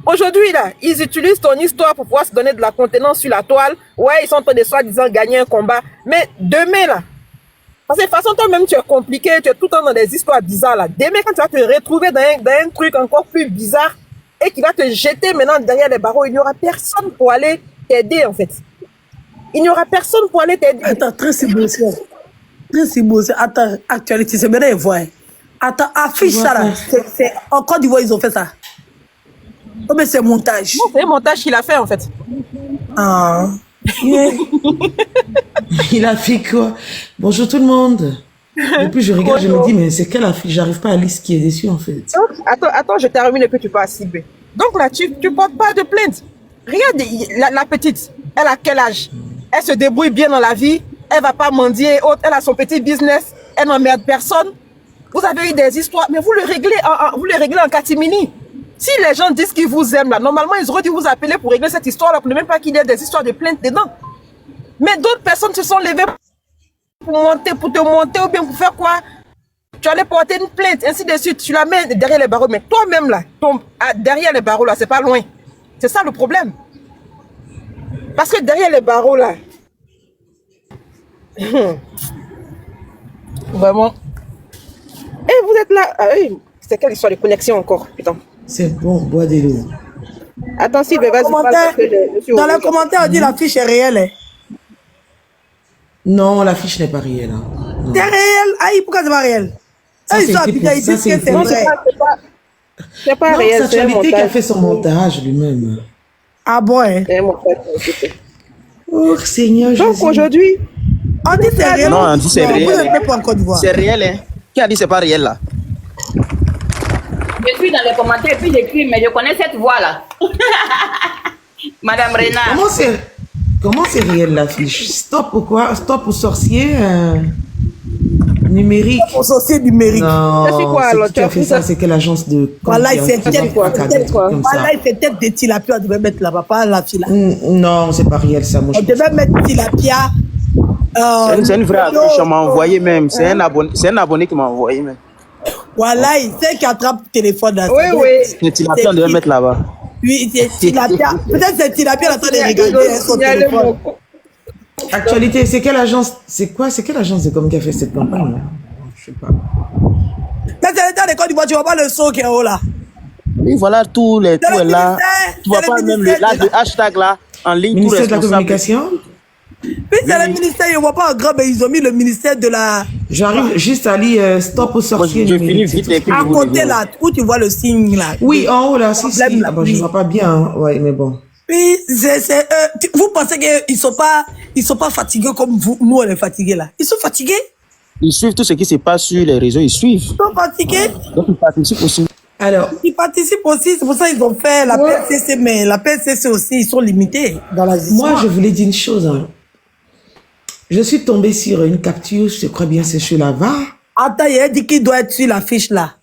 Aujourd'hui, là, ils utilisent ton histoire pour pouvoir se donner de la contenance sur la toile. Ouais, ils sont en train de soi-disant gagner un combat. Mais demain, là, parce que de toute façon, toi-même, tu es compliqué, tu es tout le temps dans des histoires bizarres, là. Demain, quand tu vas te retrouver dans un truc encore plus bizarre et qui va te jeter maintenant derrière les barreaux, il n'y aura personne pour aller t'aider, en fait. Il n'y aura personne pour aller t'aider. Attends, très beau. Attends, actualité, c'est bien, voir. Attends, affiche ça, là. C'est en Côte d'Ivoire, ils ont fait ça. Oh, mais c'est montage. Non, c'est un montage qu'il a fait, en fait. Ah. Il a fait quoi? Bonjour tout le monde. Depuis je regarde, je me dis, mais c'est quelle affiche? J'arrive pas à lire ce qui est dessus en fait. Donc, attends, je termine et puis tu passes, Sylvie. Donc là, tu portes pas de plainte. Regarde la petite, elle a quel âge? Elle se débrouille bien dans la vie, elle va pas mendier et autres, elle a son petit business, elle n'emmerde personne. Vous avez eu des histoires, mais vous le réglez en catimini. Si les gens disent qu'ils vous aiment là, normalement ils auraient dû vous appeler pour régler cette histoire là, pour ne même pas qu'il y ait des histoires de plainte dedans. Mais d'autres personnes se sont levées pour te monter ou bien pour faire quoi? Tu allais porter une plainte, ainsi de suite. Tu la mets derrière les barreaux, mais toi-même là, derrière les barreaux là, c'est pas loin. C'est ça le problème. Parce que derrière les barreaux là, vraiment. Et vous êtes là, ah oui, c'est quelle histoire de connexion encore, putain. C'est bon, bois de l'eau. Attends, si, vas-y, dans les commentaires, on dit la fiche est réelle. Hein. Non, la fiche n'est pas réelle. Hein. C'est réel? Aïe, pourquoi c'est pas réel? Ça, Ils sont habitués, ils disent que c'est vrai. C'est pas réel, c'est Actualité qui a fait son montage lui-même. Ah bon, hein? Oh, Seigneur Jésus. Donc aujourd'hui, on dit c'est réel. Non, on dit c'est réel. C'est réel, hein? Qui a dit c'est pas réel là? Je suis dans les commentaires et puis j'écris, mais je connais cette voix-là. Madame Renard. Comment c'est réel la fiche? Stop ou quoi? Stop aux sorciers numérique. Aux sorciers numérique. Non, c'est quoi, alors, tu as fait ça, c'est quelle agence de... Voilà, il fait tête. Voilà, il fait tête de tilapia, on devait mettre là-bas, pas la fille là. Non, c'est pas réel ça. Moi, on devait mettre tilapia. C'est une vraie affiche, on m'a envoyé même. C'est un abonné qui m'a envoyé même. Voilà, c'est qui attrape le téléphone là. Oui. C'est tilapia, on devait mettre là-bas. Oui, c'est tilapia. Peut-être c'est tilapia, là, de regarder son téléphone. Actualité, c'est quelle agence? C'est quoi? C'est quelle agence de com qui a fait cette campagne là? Je sais pas. Quand c'est l'état de Côte d'Ivoire, tu vois pas le son qui est haut là. Oui, voilà, tout est là. Tu vois pas même le hashtag là. en ligne, tout Ministère de la responsable. communication. Puis c'est le ministère, ils ne voient pas en grand, mais ils ont mis le ministère de la... J'arrive juste à lire stop aux Moi, sorciers je finis numériques. vite et puis À je vous côté reviens. là, où tu vois le signe là. Oui, en haut là, si, si. Problème, là, Ah, bon, je oui. vois pas bien, hein. Ouais, mais bon. Puis vous pensez qu'ils sont pas fatigués comme vous, nous on est fatigués là. Ils sont fatigués, Ils suivent tout ce qui se passe sur les réseaux, ils suivent. ils sont fatigués. Donc, ils participent aussi. Alors, Ils participent aussi, c'est pour ça qu'ils ont fait la PSCC, mais la PSCC aussi, ils sont limités dans la gestion. moi, je voulais dire une chose. Hein. Je suis tombée sur une capture, je crois bien c'est chez Lava. Attends, il a dit qu'il doit être sur l'affiche là.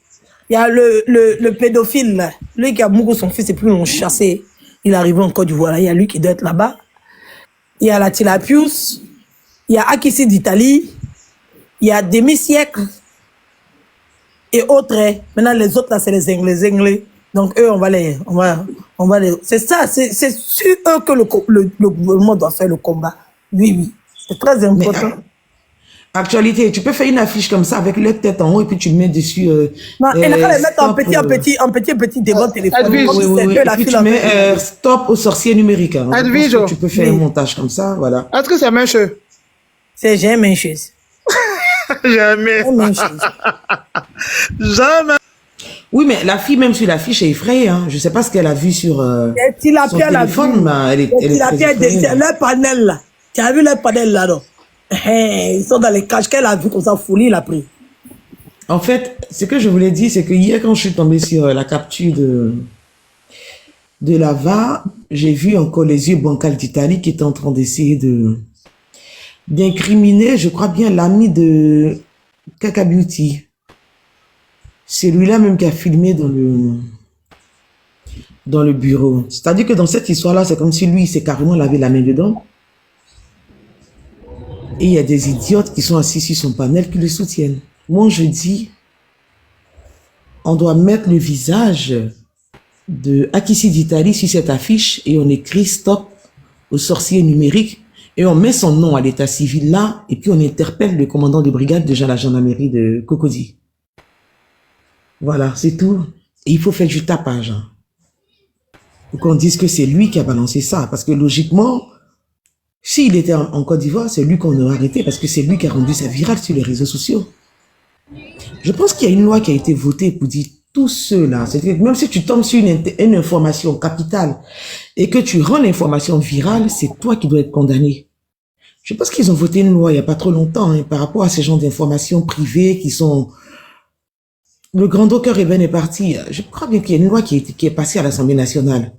Il y a le pédophile là. Lui qui a mouru son fils et puis ils l'ont chassé. Il est arrivé en Côte d'Ivoire là. Il y a lui qui doit être là-bas. Il y a la Tilapius. Il y a Akissi d'Italie. Il y a demi-siècle. Et autres. Hein. Maintenant, les autres là, c'est les Anglais. Donc eux, on va les, c'est ça, c'est sur eux que le gouvernement doit faire le combat. Oui, oui. C'est très Mais important. actualité, tu peux faire une affiche comme ça avec les têtes en haut et puis tu le mets dessus. Non, il a qu'à les mettre stop, en petit devant le téléphone. Edwige. Comme Oui, si oui, c'était oui. eux, Et la puis file tu en mets fait. stop aux sorciers numériques. Hein. Je pense Edwige. que tu peux faire Oui. un montage comme ça, voilà. Est-ce que c'est la même chose? C'est jamais une chose. Jamais. Jamais une chose. Jamais. Oui, mais la fille, même sur l'affiche, est effrayée. Hein. Je sais pas ce qu'elle a vu sur Et son Tilapia l'a vu. téléphone, mais elle est très effrayée. C'est leur panel là. Tu as vu leur panel là, non? Ils sont dans les cages. Qu'elle a vu comme ça, folie, il a pris. En fait, ce que je voulais dire, c'est que hier, quand je suis tombée sur la capture de Lava, j'ai vu encore les yeux bancals d'Italie qui étaient en train d'essayer d'incriminer, je crois bien, l'ami de Kaka Beauty. C'est lui-là même qui a filmé dans le bureau. C'est-à-dire que dans cette histoire-là, c'est comme si lui, il s'est carrément lavé la main dedans. Et il y a des idiotes qui sont assis sur son panel qui le soutiennent. Moi, je dis, on doit mettre le visage de Akissi d'Italie sur cette affiche et on écrit stop aux sorciers numériques et on met son nom à l'état civil là et puis on interpelle le commandant de brigade de la gendarmerie de Cocody. Voilà, c'est tout. Et il faut faire du tapage. Hein. Pour qu'on dise que c'est lui qui a balancé ça. Parce que logiquement, s'il était en Côte d'Ivoire, c'est lui qu'on aurait arrêté parce que c'est lui qui a rendu ça viral sur les réseaux sociaux. Je pense qu'il y a une loi qui a été votée pour dire tous ceux-là, c'est-à-dire que même si tu tombes sur une information capitale et que tu rends l'information virale, c'est toi qui dois être condamné. Je pense qu'ils ont voté une loi il n'y a pas trop longtemps hein, par rapport à ces genres d'informations privées qui sont... Le Grand Docker Eben est parti. Je crois bien qu'il y a une loi qui est passée à l'Assemblée nationale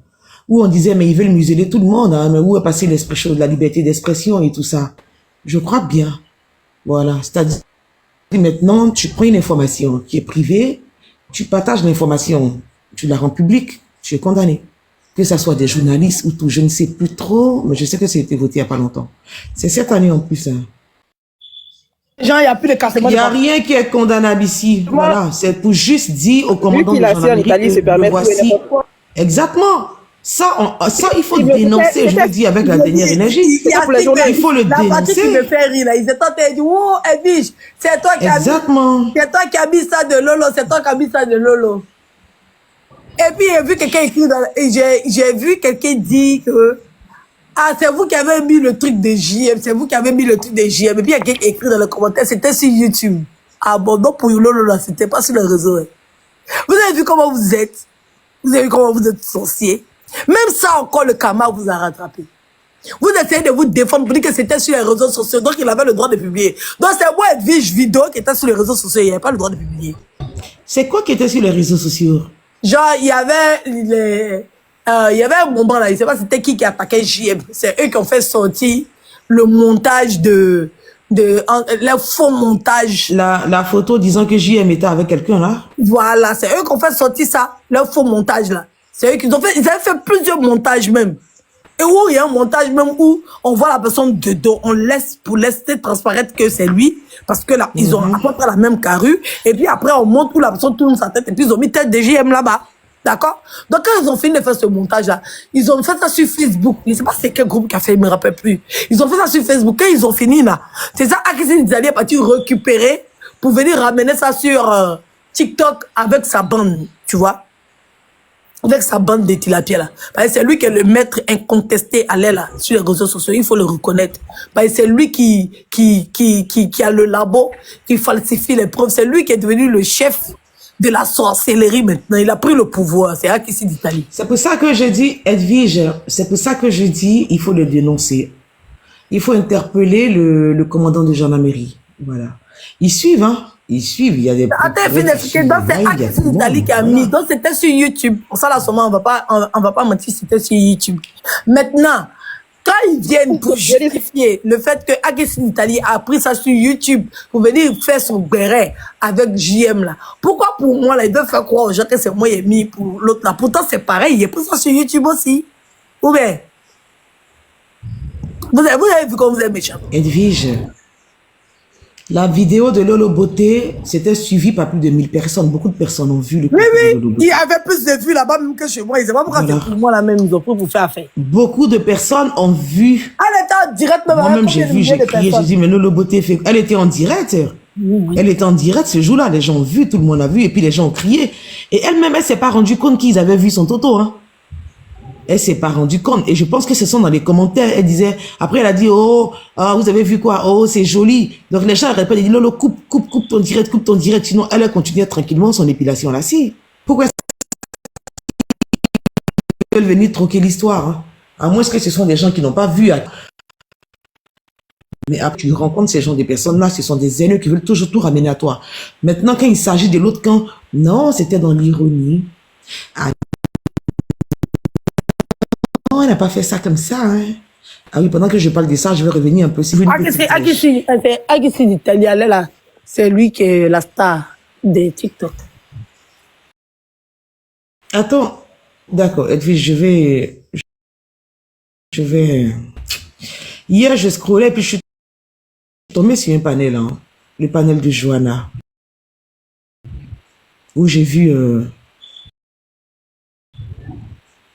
où on disait mais ils veulent museler tout le monde, hein, mais où est passée la liberté d'expression et tout ça. Je crois bien. Voilà, c'est-à-dire maintenant tu prends une information qui est privée, tu partages l'information, tu la rends publique, tu es condamné. Que ça soit des journalistes ou tout, je ne sais plus trop, mais je sais que ça a été voté il n'y a pas longtemps. C'est cette année en plus. Hein. Genre, il n'y a plus de cassement. Il n'y a rien qui est condamnable ici. Voilà, c'est pour juste dire au commandant Lui de qui l'a fait en gendarmerie Italie se que permet le de voici. tout et n'importe quoi. Exactement. Ça, il faut dénoncer, je le dis avec la dernière énergie. Il faut le La partie qui me dénoncer. fait rire, là, ils étaient en train de dire, oh, Edwige, c'est toi qui as mis, Exactement. c'est toi qui as mis ça de Lolo, c'est toi qui as mis ça de Lolo. Et puis, j'ai vu quelqu'un écrire et j'ai vu quelqu'un dire que, ah, c'est vous qui avez mis le truc de JM, c'est vous qui avez mis le truc de JM. Et puis, il y a quelqu'un qui écrit dans le commentaire, c'était sur YouTube. Ah bon, donc pour Lolo, là, c'était pas sur le réseau. Hein. Vous avez vu comment vous êtes? Vous avez vu comment vous êtes sorcier? Même ça, encore, le karma vous a rattrapé. Vous essayez de vous défendre pour dire que c'était sur les réseaux sociaux, donc il avait le droit de publier. Donc c'est moi, Edwige Vidéo, qui était sur les réseaux sociaux, il n'y avait pas le droit de publier. C'est quoi qui était sur les réseaux sociaux? Genre, il y avait un moment là, je ne sais pas c'était qui attaquait JM. C'est eux qui ont fait sortir le montage le faux montage. La photo disant que JM était avec quelqu'un là? Voilà, c'est eux qui ont fait sortir ça, leur faux montage là. C'est eux qui ont fait, ils avaient fait plusieurs montages même. Et où il y a un montage même où on voit la personne de dos, on laisse pour laisser transparaître que c'est lui, parce que là, ils ont à peu près la même carrure, et puis après on montre où la personne tourne sa tête, et puis ils ont mis tête de JM là-bas. D'accord? Donc quand ils ont fini de faire ce montage-là, ils ont fait ça sur Facebook. Je ne sais pas c'est quel groupe qui a fait, je ne me rappelle plus. Ils ont fait ça sur Facebook. Quand ils ont fini là, c'est ça, Akissi D'Italie est parti récupérer pour venir ramener ça sur TikTok avec sa bande, tu vois? avec sa bande de tilapia là. Parce que c'est lui qui est le maître incontesté à l'aile là, sur les réseaux sociaux, il faut le reconnaître. Parce que c'est lui qui a le labo, qui falsifie les preuves. C'est lui qui est devenu le chef de la sorcellerie maintenant. Il a pris le pouvoir. C'est Akissi d'Italie. C'est pour ça que je dis, Edwige, c'est pour ça que je dis, il faut le dénoncer. Il faut interpeller le commandant de gendarmerie. Voilà. Ils suivent, hein. Ils suivent. Il y a des... Attends, donc c'est Akissi d'Italie qui a mis. Donc c'était sur YouTube. Pour ça, là, seulement, on va pas mentir, c'était sur YouTube. Maintenant, quand ils viennent pour justifier le fait que Akissi d'Italie a pris ça sur YouTube pour venir faire son béret avec JM là, pourquoi pour moi là, ils doivent faire croire aux gens que c'est moi qui ai mis pour l'autre là? Pourtant c'est pareil, il a pris ça sur YouTube aussi. Ou bien, vous avez vu comme vous êtes méchant. Edwige, la vidéo de Lolo Beauté, c'était suivi par plus de 1000 personnes. Beaucoup de personnes ont vu le Oui, contenu de Lolo oui, Beauté. il y avait plus de vues là-bas même que chez moi. Ils ne savent pas pourquoi Voilà. c'est pour moi la même, ils ont pris pour faire affaire. Beaucoup de personnes ont vu. Elle était en direct même. Moi-même, j'ai vu, j'ai crié, j'ai dit, mais Lolo Beauté fait... Elle était en direct. Oui. Elle était en direct ce jour-là. Les gens ont vu, tout le monde a vu, et puis les gens ont crié. Et elle-même, elle s'est pas rendue compte qu'ils avaient vu son toto, hein. Elle s'est pas rendue compte. Et je pense que ce sont dans les commentaires. Elle disait, après elle a dit, oh, vous avez vu quoi? Oh, c'est joli. Donc les gens répètent, ils disent, Lolo, coupe ton direct. Sinon, elle a continué tranquillement son épilation là. Si. Pourquoi ils veulent venir troquer l'histoire, hein? À moins que ce sont des gens qui n'ont pas vu. Mais après, tu rencontres ces gens, des personnes-là, ce sont des haineux qui veulent toujours tout ramener à toi. Maintenant, quand il s'agit de l'autre camp, non, c'était dans l'ironie. Ah, non, elle n'a pas fait ça comme ça, hein. Ah oui, pendant que je parle de ça, je vais revenir un peu. Si vous Akissi d'Italie, elle est là. C'est lui qui est la star des TikTok. Attends, d'accord, Edwige, je vais... Hier, je scrollais, puis je suis tombé sur un panel, hein, le panel de Johanna, où j'ai vu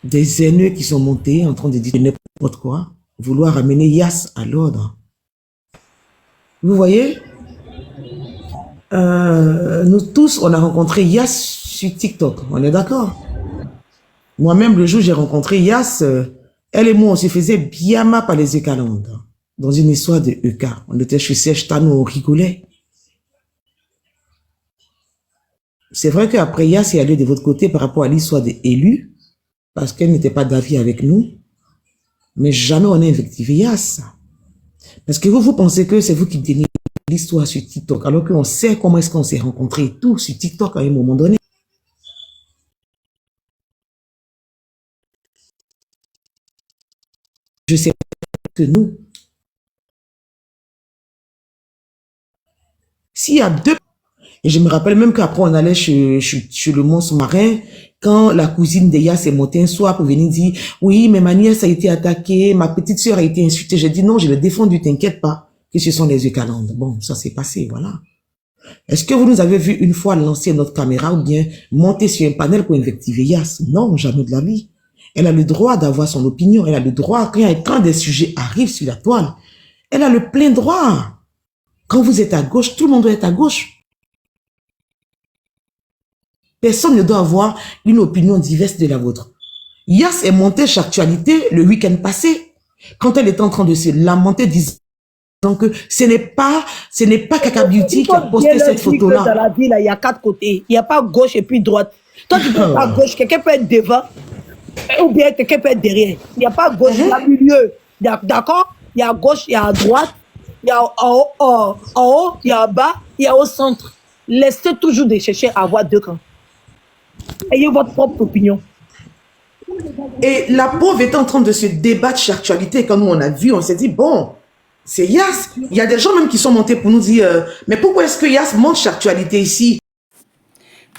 des haineux qui sont montés en train de dire n'importe quoi, vouloir amener Yass à l'ordre. Vous voyez, nous tous, on a rencontré Yass sur TikTok, on est d'accord? Moi-même, le jour où j'ai rencontré Yass, elle et moi, on se faisait bien mal par les Eucalandes. Dans une histoire de EK. On était chez Serge Tano, on rigolait. C'est vrai qu'après Yass est allé de votre côté par rapport à l'histoire des élus, parce qu'elle n'était pas d'avis avec nous. Mais jamais on a invectivé Yass. Parce que vous pensez que c'est vous qui tenez l'histoire sur TikTok, alors qu'on sait comment est-ce qu'on s'est rencontrés et tout sur TikTok à un moment donné. Je sais que nous, s'il y a deux, et je me rappelle même qu'après on allait chez le Mont Sous-Marin, quand la cousine de Yass est montée un soir pour venir dire, oui, mais ma nièce a été attaquée, ma petite sœur a été insultée. J'ai dit non, je l'ai défendu, t'inquiète pas, que ce sont les Eucalandes. Bon, ça s'est passé, voilà. Est-ce que vous nous avez vu une fois lancer notre caméra ou bien monter sur un panel pour invectiver Yass? Non, jamais de la vie. Elle a le droit d'avoir son opinion. Elle a le droit, quand des sujets arrivent sur la toile, elle a le plein droit. Quand vous êtes à gauche, tout le monde doit être à gauche. Personne ne doit avoir une opinion diverse de la vôtre. Yass est montée sur Actualité le week-end passé, quand elle était en train de se lamenter, disant que ce n'est pas Kaka Beauty qui a posté cette photo-là. Dans la vie, là, il y a 4 côtés. Il n'y a pas gauche et puis droite. Toi, tu peux être à gauche, quelqu'un peut être devant, ou bien quelqu'un peut être derrière. Il n'y a pas gauche, il y a milieu. D'accord? Il y a gauche, il y a droite, il y a en haut, il y a en bas, il y a au centre. Laissez toujours de chercher à avoir deux camps. Ayez votre propre opinion. Et la pauvre était en train de se débattre sur Actualité. Quand nous on a vu, on s'est dit, bon, c'est Yass. Il y a des gens même qui sont montés pour nous dire, mais pourquoi est-ce que Yass monte sur Actualité ici?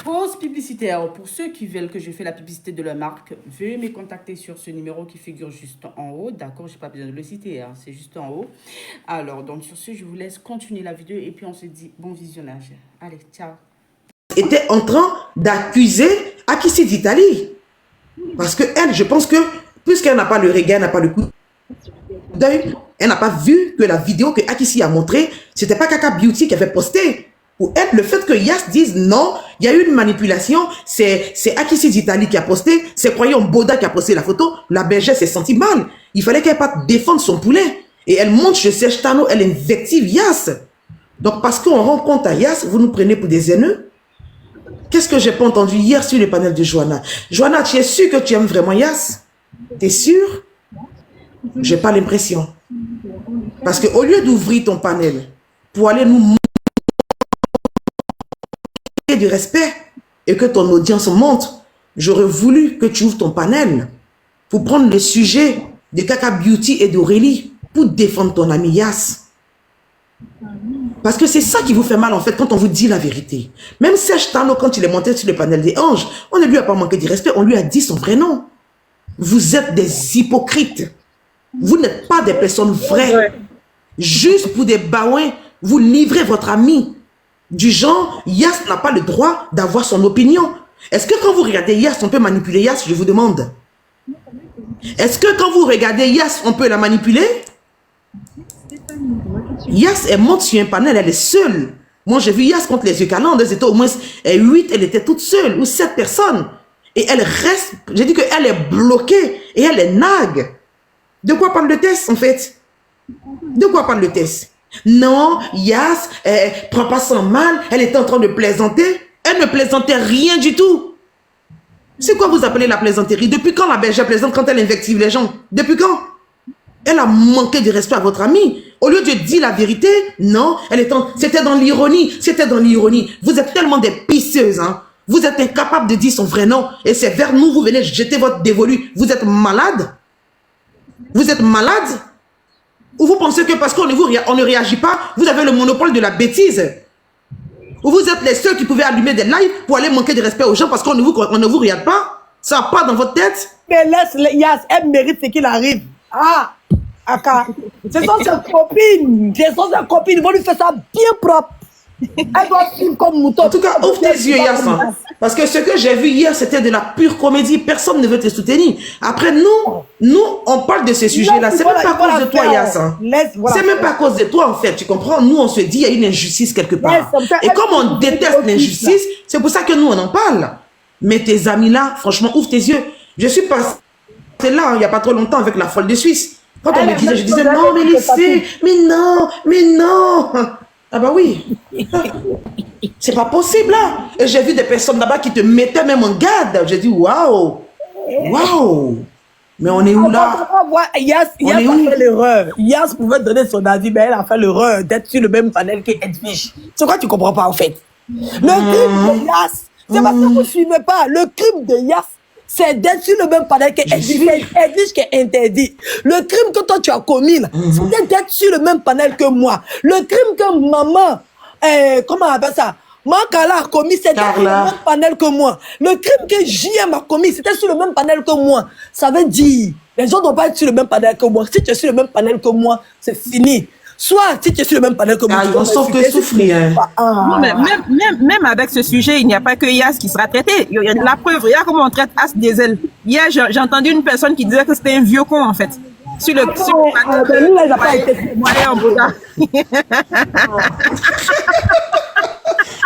Pause publicitaire. Pour ceux qui veulent que je fasse la publicité de leur marque, veuillez me contacter sur ce numéro qui figure juste en haut. D'accord, je n'ai pas besoin de le citer, hein, c'est juste en haut. Alors, donc sur ce, je vous laisse continuer la vidéo et puis on se dit bon visionnage. Allez, ciao. Était en train d'accuser Akissi d'Italie. Parce que elle, je pense que, puisqu'elle n'a pas le regard, elle n'a pas le coup d'œil, elle n'a pas vu que la vidéo que Akissi a montrée, c'était pas Kaka Beauty qui avait posté Pour elle, le fait que Yass dise non, il y a eu une manipulation, c'est Akissi d'Italie qui a posté, c'est Croyant Boda qui a posté la photo, la bergère s'est sentie mal. Il fallait qu'elle parte défendre son poulet. Et elle monte chez Serge Tano, elle invective Yass. Donc parce qu'on rend compte à Yass, vous nous prenez pour des haineux. Qu'est-ce que j'ai pas entendu hier sur le panel de Johanna? Johanna, tu es sûre que tu aimes vraiment Yass? T'es sûre? J'ai pas l'impression. Parce qu'au lieu d'ouvrir ton panel pour aller nous montrer du respect et que ton audience monte, j'aurais voulu que tu ouvres ton panel pour prendre le sujet de Kaka Beauty et d'Aurélie pour défendre ton ami Yass. Parce que c'est ça qui vous fait mal en fait quand on vous dit la vérité. Même Serge Tano, quand il est monté sur le panel des anges, on ne lui a pas manqué de respect, on lui a dit son vrai nom. Vous êtes des hypocrites. Vous n'êtes pas des personnes vraies. Juste pour des baouins, vous livrez votre ami. Du genre, Yass n'a pas le droit d'avoir son opinion. Est-ce que quand vous regardez Yass, on peut manipuler Yass, je vous demande? Est-ce que quand vous regardez Yass, on peut la manipuler? Yass, elle monte sur un panel, elle est seule. Moi, j'ai vu Yass contre les yeux calandes, elles étaient au moins 8, elle était toute seule, ou 7 personnes. Et elle reste, j'ai dit qu'elle est bloquée, et elle est nague. De quoi parle le test, en fait? De quoi parle le test? Non, Yass, prends pas son mal, elle était en train de plaisanter. Elle ne plaisantait rien du tout. C'est quoi vous appelez la plaisanterie? Depuis quand la bergère plaisante quand elle invective les gens? Depuis quand? Elle a manqué de respect à votre amie. Au lieu de dire la vérité, non, c'était dans l'ironie. C'était dans l'ironie. Vous êtes tellement des pisseuses, hein. Vous êtes incapables de dire son vrai nom. Et c'est vers nous, vous venez jeter votre dévolu. Vous êtes malade? Vous êtes malade? Ou vous pensez que parce qu'on ne réagit pas, vous avez le monopole de la bêtise? Ou vous êtes les seuls qui pouvaient allumer des lives pour aller manquer de respect aux gens parce qu'on ne vous regarde pas? Ça n'a pas dans votre tête? Mais laisse Yass, elle mérite ce qu'il arrive. Ah, Aka, ce sont ses copines. Ce sont ses copines. Ils vont lui faire ça bien propre. Elle doit suivre comme mouton. En tout cas, ouvre tes yeux, Yass. Hein. Parce que ce que j'ai vu hier, c'était de la pure comédie. Personne ne veut te soutenir. Après, nous, on parle de ce sujet-là. C'est même pas à cause de toi, Yass. Hein. C'est même pas à cause de toi, en fait. Tu comprends? Nous, on se dit, il y a une injustice quelque part. Et comme on déteste l'injustice, c'est pour ça que nous, on en parle. Mais tes amis-là, franchement, ouvre tes yeux. Je suis passé là, il n'y a pas trop longtemps, avec la folle de Suisse. Quand on me disait, je disais, non, mais laissez, mais non. Ah bah oui. C'est pas possible, là. Et j'ai vu des personnes là-bas qui te mettaient même en garde. J'ai dit, waouh. Waouh. Mais on est où là? Yass a fait l'erreur. Yass pouvait donner son avis, mais elle a fait l'erreur d'être sur le même panel que Edwige. C'est quoi tu comprends pas en fait? Le crime de Yass, c'est parce que vous ne suivez pas. Le crime de Yass, c'est d'être sur le même panel que Edwige qui est interdit. Le crime que toi tu as commis, c'est d'être sur le même panel que moi. Le crime que maman, comment on appelle ça? Maman Carla a commis, c'était sur le même panel que moi. Le crime que JM a commis, c'était sur le même panel que moi. Ça veut dire, les gens ne doivent pas être sur le même panel que moi. Si tu es sur le même panel que moi, c'est fini. Soit, si tu es sur le même panel que moi, sauf que souffrir. Non, mais même avec ce sujet, il n'y a pas que Yass qui sera traité. Il y a la preuve, regarde comment on traite As Diesel. Hier, j'ai entendu une personne qui disait que c'était un vieux con, en fait. Sur le panel. Nous, elle n'a pas été. En Boda.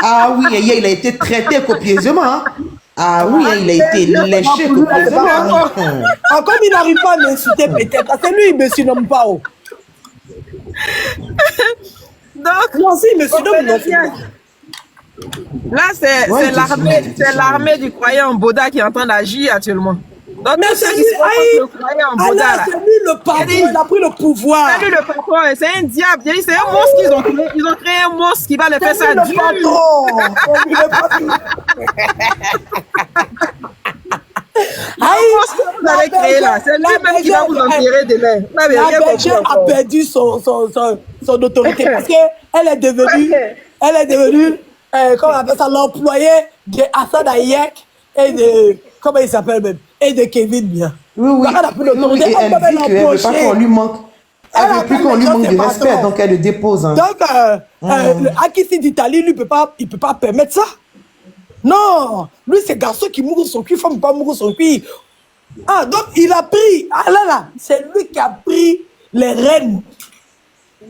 Ah oui, il a été traité copieusement. Hein. Ah oui, il a été léché copieusement. Encore, il n'arrive pas à m'insulter peut-être. Parce que lui, il ne me surnomme pas. Donc, non, si, il me surnomme. Là, c'est l'armée du croyant Boda qui est en train d'agir actuellement. Donc, mais c'est lui, c'est lui le patron, il a pris le pouvoir. C'est lui le patron, c'est un diable. C'est un monstre qu'ils ont créé. Ils ont créé un monstre qui va le faire ça. Dieu. Vous avez créé là, c'est lui-même qui va vous enterrer demain. La bergère a perdu son autorité parce qu'elle est devenue, comment on appelle ça, l'employé de Hassan Ayek et de, comment il s'appelle même, et de Kevin bien. Oui, elle dit qu'elle ne veut pas qu'on lui manque. Elle ne veut plus qu'on lui manque de respect, donc elle le dépose. Hein. Donc, Akissi d'Italie, lui, il ne peut pas permettre ça. Non, lui, c'est garçon qui mourut son cul, femme pas mourir son cul. Ah, donc il a pris, c'est lui qui a pris les rênes.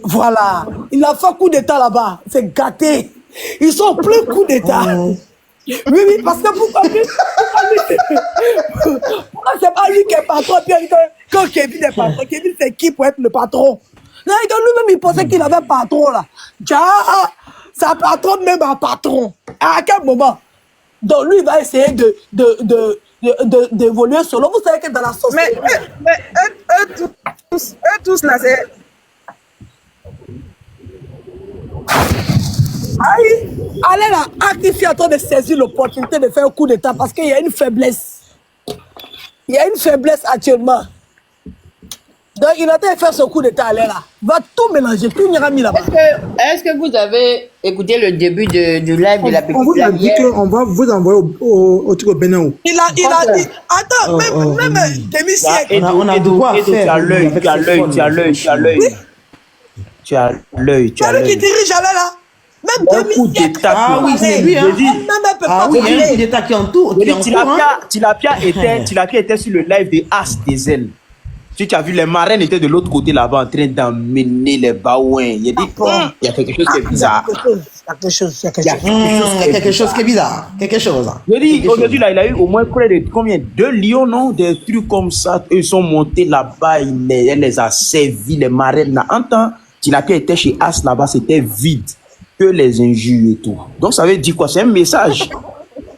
Voilà, il a fait coup d'état là-bas, c'est gâté. Ils sont en plein coup d'état. Oui, oui, parce que pourquoi c'est pas lui qui est patron, puis quand Kevin est patron, Kevin c'est qui pour être le patron? Non, lui-même il pensait qu'il avait un patron là. Sa patronne même un patron. À quel moment? Donc lui il va essayer d'évoluer solo. Vous savez que dans la société. Mais eux tous là, c'est. Allez là, Akissi est en train de saisir l'opportunité de faire un coup d'état parce qu'il y a une faiblesse. Il y a une faiblesse actuellement. Donc il a fait ce coup d'état, allez là. Va tout mélanger, tout n'ira mis là-bas. Est-ce que vous avez écouté le début du live de la petite On vous a dit qu'on va vous envoyer au truc au Bénin. Il a dit, attends, même Demis, On a de quoi faire. Tu as l'œil. c'est lui qui dirige, allez là. Même Un coup Demis, d'état. Ah oui, c'est lui, hein. même elle peut Ah pas oui, il y a un coup parler. d'état qui entoure. Qui entoure, hein. Tilapia était sur le live de As des ailes. Tu as vu, les marraines étaient de l'autre côté là-bas en train d'emmener les baouins. Il a dit, il y a quelque chose qui est bizarre. Il y a quelque chose. Il y a quelque chose qui est bizarre. Quelque chose. Je dis, aujourd'hui, là, il a eu au moins près de combien? 2 lions, non? Des trucs comme ça. Eux, ils sont montés là-bas, elle les a servis, les marraines. Là. En temps, Tilapia était chez As là-bas, c'était vide. Que les injures et tout. Donc, ça veut dire quoi? C'est un message.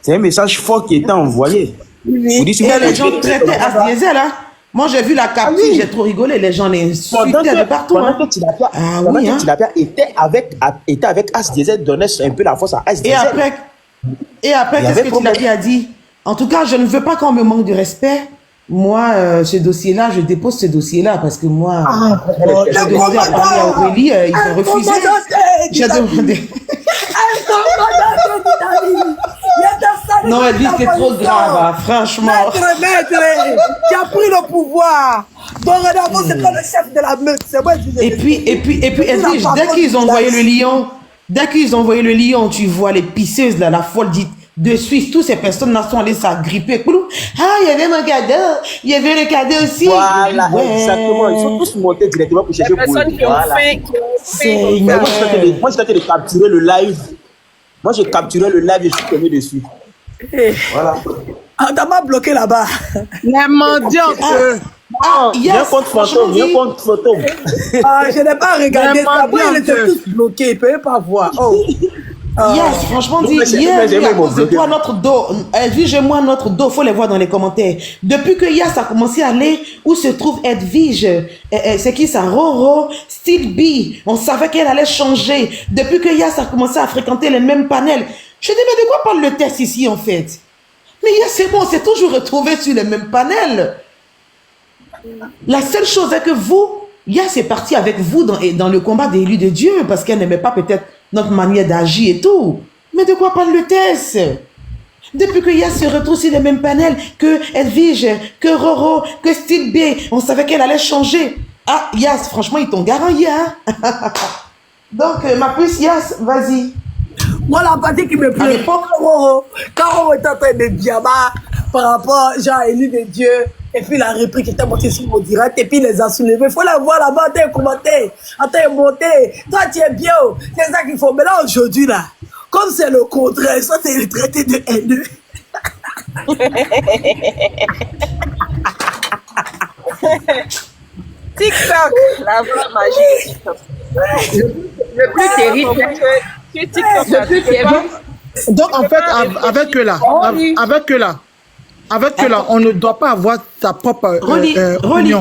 C'est un message fort qui était envoyé. Vous dites, si Et vous les gens traitaient As Diesel, hein. Moi, j'ai vu la capture, j'ai trop rigolé. Les gens les insultaient de partout. Pendant Hein. que Tilapia, Ah pendant oui, que hein. Tilapia était avec As Diesel, donnait un peu la force à As Et Diesel. après, Il y qu'est-ce avait que problème. Tilapia a dit? En tout cas, je ne veux pas qu'on me manque de respect. Moi, ce dossier-là, je dépose ce dossier-là parce que moi, j'ai demandé à parler à Aurélie, ils ont refusé. J'ai demandé. Non, elle dit que c'est trop grave, hein, franchement. Maître, qui a pris le pouvoir. Dorénavant, c'est pas le chef de la meute. C'est moi qui Et puis, Edwige, dès qu'ils ont envoyé le lion, tu vois les pisseuses, là, la folle dit de Suisse, toutes ces personnes-là sont allées s'agripper. Ah, il y avait mon cadeau, il y avait le cadeau aussi. Voilà, Ouais. exactement. Ils sont tous montés directement pour chercher Les pour personnes qui ont voilà. fait. C'est Mais moi, j'ai tenté de capturer le live. Moi, j'ai capturé le live et je suis tombé dessus. Voilà. Ah, t'as pas bloqué là-bas. Les mendiants. Viens contre fantôme, viens contre fantôme. Ah, je n'ai pas regardé ça. Vraiment Moi, ils étaient bien. tous bloqués. Ils ne pouvaient pas voir. Oh. Yes, franchement, Donc, dit, mais c'est- hier, mais j'ai lui, à même cause de bloqué. toi, notre dos, Edwige et moi, notre dos, faut les voir dans les commentaires. Depuis que Yass a commencé à aller où se trouve Edwige, c'est qui ça, Roro, Style B, on savait qu'elle allait changer. Depuis que Yass a commencé à fréquenter les mêmes panels, je dis, mais de quoi parle le test ici, en fait? Mais Yass, c'est bon, on s'est toujours retrouvé sur les mêmes panels. La seule chose est que vous, Yass est parti avec vous dans le combat des élus de Dieu parce qu'elle n'aimait pas peut-être notre manière d'agir et tout. Mais de quoi parle le test? Depuis que Yass se retrouve sur les mêmes panels que Edwige, que Roro, que Style B, on savait qu'elle allait changer. Ah, Yass, franchement, ils t'ont garanti, hein? Donc, ma puce, Yass, vas-y. Moi, la partie qui me À plaît, l'époque, quand on était en train de diabat par rapport genre, à élu de Dieu, et puis la réplique était montée sur mon direct, et puis il les a soulevés. Il faut la voir là-bas, en train de commenter, en train de monter. Toi, tu es bien, oh. C'est ça qu'il faut. Mais là, aujourd'hui, là, comme c'est le contraire, soit tu es traité de haineux. TikTok, la vraie magie de TikTok. Le plus terrible, c'est que TikTok, le plus terrible. Donc, en fait, avec eux là, on ne doit pas avoir sa propre Rolly, opinion.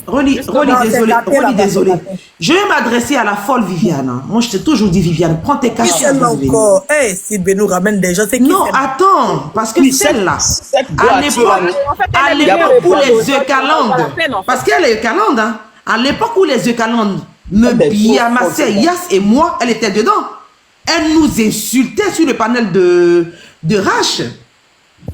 Rolly, désolé, gâté, Rolly, là-bas, désolé. c'est gâté. Je vais m'adresser à la folle Viviane. hein. Moi, je t'ai toujours dit, Viviane, prends tes cachets. Michel encore. Eh, si Ben nous ramène des gens, c'est qui Non, c'est- attends, parce que Oui, celle-là, cette à boîte, l'époque En fait, elle à est l'époque bien où répondre les aux autres, Eucalandes, on va la peine, en fait. parce qu'elle est Eucalande, hein, à l'époque où les Eucalandes me Mais biamassaient, trop, Yass et moi, elle était dedans. Elle nous insultait sur le panel de Rache.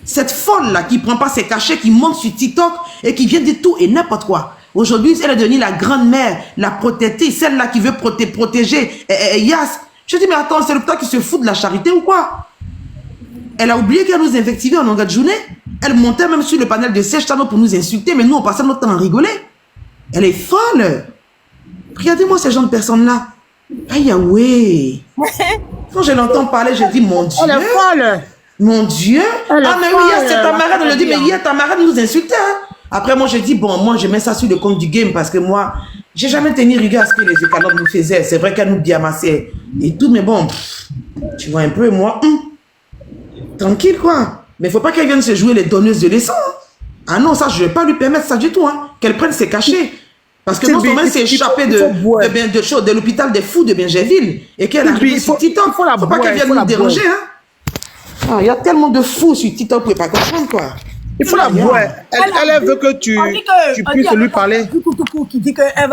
Cette folle-là qui prend pas ses cachets, qui monte sur TikTok et qui vient de tout et n'importe quoi. Aujourd'hui, elle est devenue la grande-mère, la protégée, celle-là qui veut protéger Yass. Je dis, mais attends, c'est le temps qui se fout de la charité ou quoi? Elle a oublié qu'elle nous invectivait en longueur de journée. Elle montait même sur le panel de Sèche Tano pour nous insulter, mais nous, on passait notre temps à rigoler. Elle est folle. Regardez-moi ces gens de personnes-là. Aïe, ah ouais. Quand je l'entends parler, je dis, mon Dieu. Elle est folle. Mon Dieu. Elle est Ah, mais oui, hier, folle, c'est ta marraine. On lui dit, mais bien. hier, ta marraine nous insultait. Hein. Après, moi, je dis, bon, moi, je mets ça sur le compte du game parce que moi, j'ai jamais tenu rigueur à ce que les écalogues nous faisaient. C'est vrai qu'elles nous biamassaient et tout, mais bon, tu vois un peu, moi, tranquille, quoi. Mais il faut pas qu'elle vienne se jouer les donneuses de leçons. Hein. Ah non, ça, je vais pas lui permettre ça du tout. Hein. Qu'elle prenne ses cachets. Parce que non seulement elle s'est échappée de l'hôpital des fous de Bingerville et qu'elle arrive sur TikTok. Il faut pas qu'elle vienne nous déranger. Hein. Ah, il y a tellement de fous sur TikTok, vous pouvez pas comprendre, quoi. Il faut la boire. Elle veut que tu puisses lui parler. Qui dit qu'elle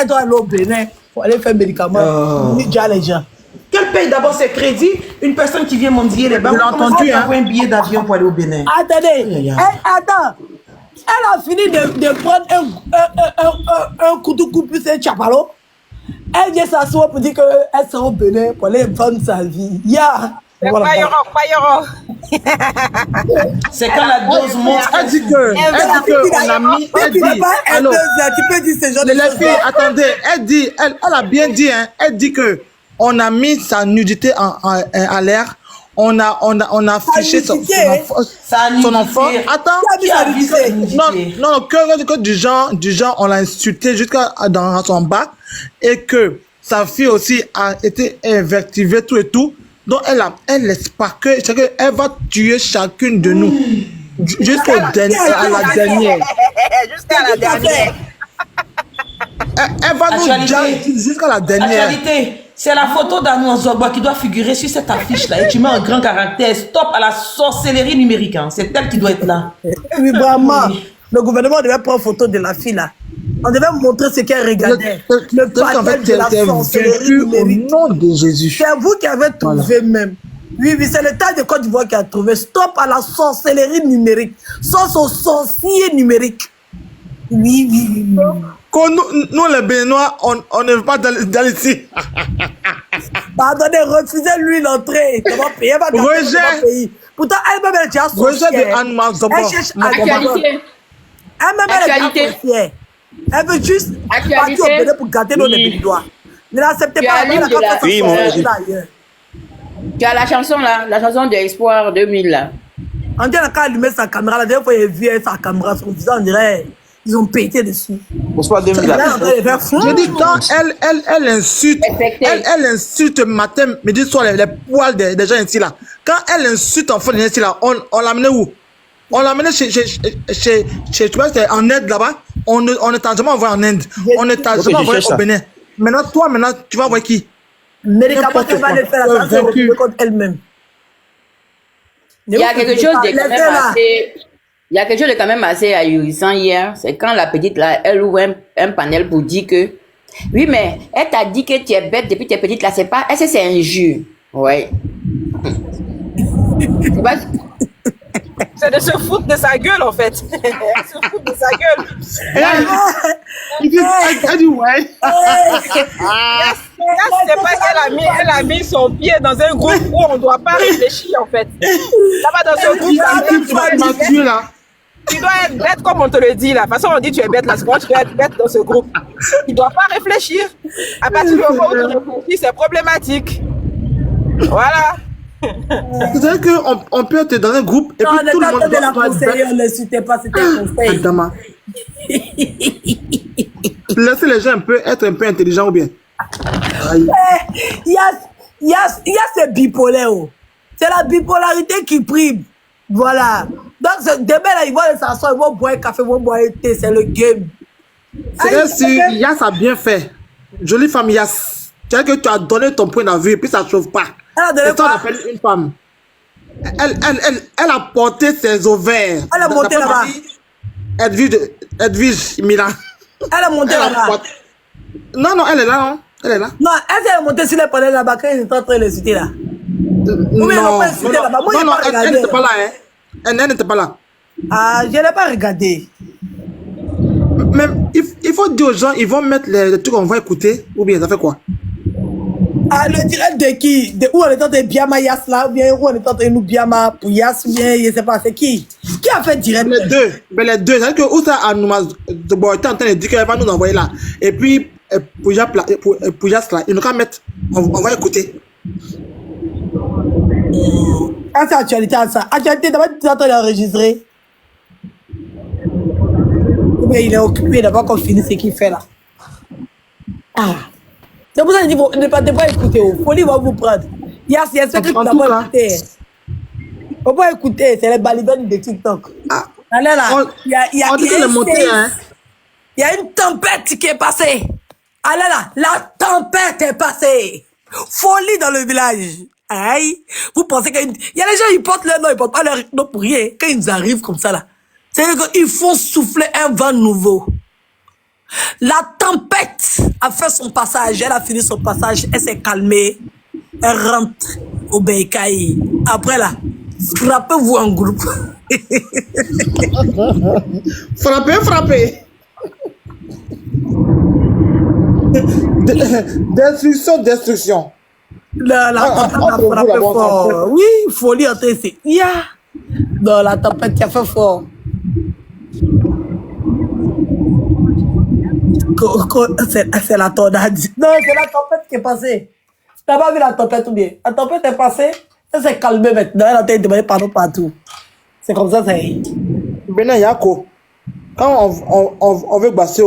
doit aller au Bénin pour aller faire médicaments. Ni déjà les gens. Qu'elle paye d'abord ses crédits. Une personne qui vient mendier les banques. Je l'ai entendu, hein. Un billet d'avion pour aller au Bénin. Attendez, attends. Elle a fini de prendre un couteau plus un chapalo. Elle vient s'asseoir pour dire qu'elle sera au Bénin pour aller vendre sa vie. Voilà. C'est quand la dose monte. Elle dit que on a mis. Elle dit. Alors, tu peux dire ce genre de les choses. filles, attendez. Elle dit, elle a bien dit, hein. Elle dit que on a mis sa nudité à l'air. On a affiché son enfant. Attends. Non, que du genre, on l'a insulté jusqu'à dans son bac et que sa fille aussi a été invectivée, tout et tout. Donc, elle laisse pas que, c'est que elle va tuer chacune de nous. Jusqu'à la dernière. Jusqu'à la dernière. Elle va nous dire jusqu'à la dernière. Actualité, c'est la photo d'Anou Zogba qui doit figurer sur cette affiche-là. Et tu mets un grand caractère. Stop à la sorcellerie numérique. Hein. C'est elle qui doit être là. Oui, vraiment. Le gouvernement devait prendre photo de la fille là. On devait montrer ce qu'elle regardait. Le panel de la sorcellerie numérique. Au nom de Jésus. C'est vous qui avez trouvé même. Oui, c'est l'État de Côte d'Ivoire qui a trouvé. Stop à la sorcellerie numérique. Sauce aux sorciers numériques. Oui. Quand nous les Béninois, on ne veut pas d'aller ici. Pardonnez, refusez-lui l'entrée. Il va payer, elle va Rejet. payer. Pourtant, elle-même, elle est déjà Rejet sorcière. de Anne Zobo. Elle cherche actualité. Elle-même, elle est déjà sorcière. Elle veut juste partir au Bénin pour gâter nos Béninois. Ne l'acceptez pas. Elle a qu'à faire ça ailleurs. Tu as la chanson là, la chanson de Espoir 2000 là. On dirait qu'elle a allumé sa caméra. La dernière fois, il a vu sa caméra, son visage, on dirait ils ont pété dessus. Bonsoir, 2000. Je dis, quand elle insulte, elle insulte matin, midi, soir, les poils des gens ici là. Quand elle insulte enfant des gens ici là, on l'amenait où? On l'amenait chez tu vois, c'était en Inde là-bas. On est jamais envoyé en Inde. On est jamais envoyé au Bénin. Maintenant, tu vas voir qui? Médicaments qu'elle va aller faire la santé contre elle-même. Il y a quelque chose de quand même assez... Il y a quelque chose de quand même assez ahurissant hier. C'est quand la petite là, elle ouvre un panel pour dire que... Oui, mais elle t'a dit que tu es bête depuis que tu es petite là. C'est pas... Est-ce que c'est injure? Ouais. C'est pas... C'est de se foutre de sa gueule, en fait. Se foutre de sa gueule. Elle dit ouais. C'est pas qu'elle a mis son pied dans un groupe où on ne doit pas réfléchir, en fait. Là-bas, dans ce groupe, tu dois être bête comme on te le dit, là. De toute façon, on dit tu es bête, là. C'est quand tu dois être bête dans ce groupe. Tu ne dois pas réfléchir. À partir du moment où tu réfléchis, c'est problématique. Voilà. C'est-à-dire qu'on peut être dans un groupe et puis tout le monde doit être bête. Ne l'insultez pas, c'était un conseil. Laissez les gens être un peu intelligents ou bien. Il y a ce bipolaire. C'est la bipolarité qui prime. Voilà. Donc, demain, là, ils vont s'asseoir, ils vont boire un café, ils vont boire un thé, c'est le game. C'est que si Yass a bien fait. Jolie femme Yass. C'est-à-dire que tu as donné ton point de vue et puis ça ne chauffe pas. Elle a on appelle une femme. Elle a porté ses ovaires. Elle a monté là-bas. Edwige Milan. Elle a monté là-bas. Non, elle est là, non? Elle est là. Non, elle est montée sur les panels là-bas quand ils étaient en train de les citer là. Non, elle n'était pas là, hein. Elle n'était pas là. Ah, je n'ai pas regardé. Mais il faut dire aux gens, ils vont mettre les trucs qu'on va écouter, ou bien ça fait quoi? Ah, le direct de qui? De où on est en train de Biama Yass là, ou bien où on est en train de nous Biama pour Yass, ou bien je sais pas, c'est qui? Qui a fait direct? Les deux. Mais les deux, c'est-à-dire que où ça, Anouma de Boy était en train de dire qu'elle va nous envoyer là. Et puis, Poujas là, il nous qu'à mettre, on va écouter. Ah, c'est actualité, ça. Actualité, d'abord, tu attends d'enregistrer. Mais il est occupé, il n'a pas encore fini ce qu'il fait là. Ah. C'est pour ça que je dis, ne partez pas écouter. Folie va vous prendre. Il y a ce que tu n'as pas écouté. Faut pas écouter, c'est les balibanes de TikTok. Ah. Allez là, il y a une tempête qui est passée. Allez là, la tempête est passée. Folie dans le village. Aïe. Vous pensez qu'il y a les gens, ils portent leur nom, ils portent pas leur nom pour rien. Quand ils arrivent comme ça là, c'est-à-dire qu'ils font souffler un vent nouveau. La tempête a fait son passage, elle a fini son passage, elle s'est calmée. Elle rentre au Beikaï. Après là, frappez-vous en groupe. Frappez. Destruction. La tempête a frappé fort. Oui, folie en train de Non, la tempête qui a fait fort. C'est la tornade. Non, c'est la tempête qui est passée. Tu n'as pas vu la tempête ou bien? La tempête est passée, elle s'est calmée maintenant. Elle a été demandée pardon partout. C'est comme ça, c'est. Maintenant, Yako, quand on veut basser,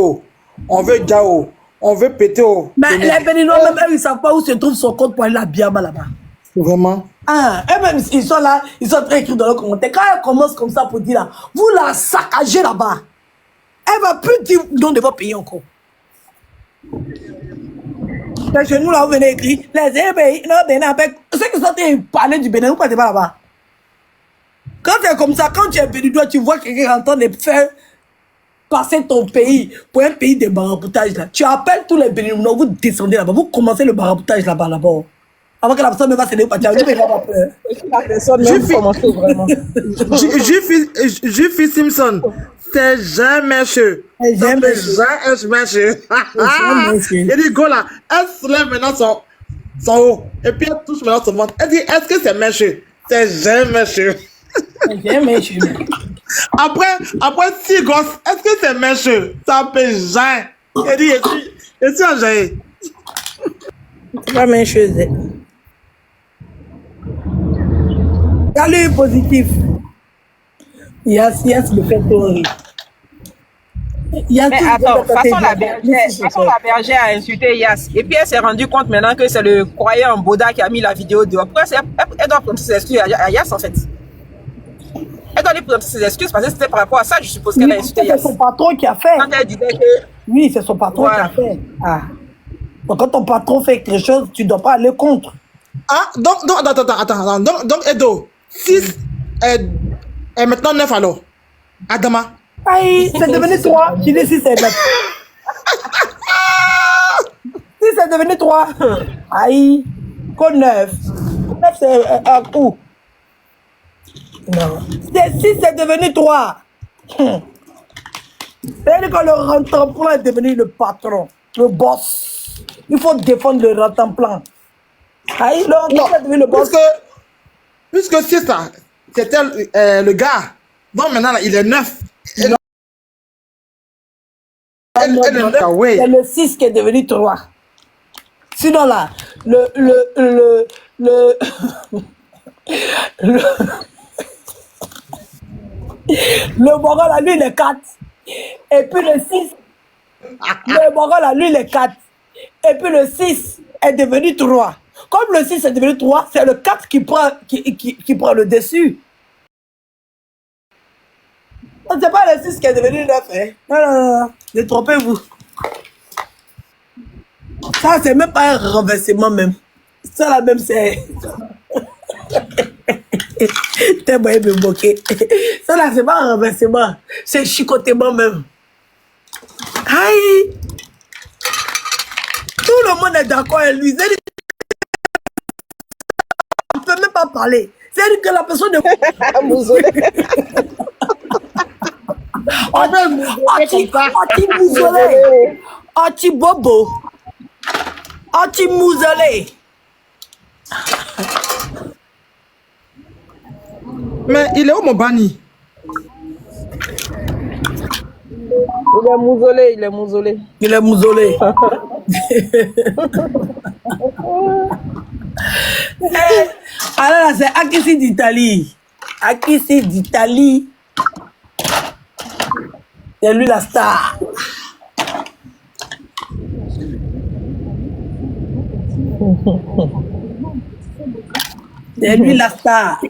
on veut Jao, on veut péter. Mais les Béninois, même eux, ils ne savent pas où se trouve son compte pour aller à Biama là-bas. Vraiment? Ah, eux-mêmes, ils sont là, ils sont très écrits dans le commentaire. Quand elle commence comme ça pour dire là, vous la saccagez là-bas. Elle ne va plus dire non de votre pays encore. Mais chez nous, là, vous venez écrire, les pays, non, Bénin, avec ceux qui sont en train de parler du Bénin, vous ne partez pas là-bas. Quand tu es comme ça, quand tu es béninois, tu vois quelqu'un en train de faire passer ton pays pour un pays de maraboutage là. Tu appelles tous les béninois, vous descendez là-bas, vous commencez le maraboutage là-bas, là-bas. Avant que la personne ne va se lever, tu n'as pas peur. La personne même commencé vraiment. Juffy Simpson, c'est jamais chaud. Jamais chaud. Il dit, go là, elle se lève maintenant son haut, et puis elle touche maintenant son ventre. Elle dit, est-ce que c'est méchant? C'est jamais chaud. Jamais chaud. Après 6 gosses, est-ce que c'est méchant? Ça peut jamais. Elle dit, je suis en jaillit. C'est pas la même chose. Salut positif. Yes, le fait théorie. Mais attends, de toute façon, la bergère a insulté Yass. Et puis elle s'est rendue compte maintenant que c'est le croyant Boda qui a mis la vidéo dehors. Pourquoi elle doit prendre ses excuses à Yass en fait? Elle doit lui prendre ses excuses parce que c'était par rapport à ça, je suppose qu'elle a insulté Yass. C'est son patron qui a fait. Quand elle disait que... Oui, c'est son patron qui a fait. Ah. Donc quand ton patron fait quelque chose, tu ne dois pas aller contre. Ah, donc, attends. Donc, Edo, 6 est maintenant 9 alors. Adama. Aïe, c'est devenu 3. Tu dis 6 c'est 9. 6 c'est devenu 3. Aïe, que 9. 9 c'est un coup. Non. 6 c'est devenu 3. C'est-à-dire que le rentrant est devenu le patron, le boss. Il faut défendre le rentrant. Aïe, le rentrant est devenu le boss. Puisque c'est ça, c'était le gars. Donc maintenant, là, il est 9. C'est le 6 qui est devenu 3. Sinon là, le Moral à lui il est 4. Et puis le 6. Le Moral à lui il est 4. Et puis le 6 est devenu 3. Comme le 6 est devenu 3, c'est le 4 qui prend le dessus. C'est pas le 6 qui est devenu 9. Hein? Non. Détrompez-vous. Ça, c'est même pas un renversement même. Ça là même, c'est... T'es moyen de me moquer. Ça là, c'est pas un renversement. C'est chicotement même. Aïe! Tout le monde est d'accord avec lui. On ne peut même pas parler. C'est-à-dire que la personne de... Anti-mousolé. Anti-bobo. Anti-mousolé. Mais il est où mon banni? Il est mausolé, il est mausolé. Il est mausolé. Alors là, c'est Akissi d'Italie. Akissi d'Italie. C'est lui la star. C'est lui la star.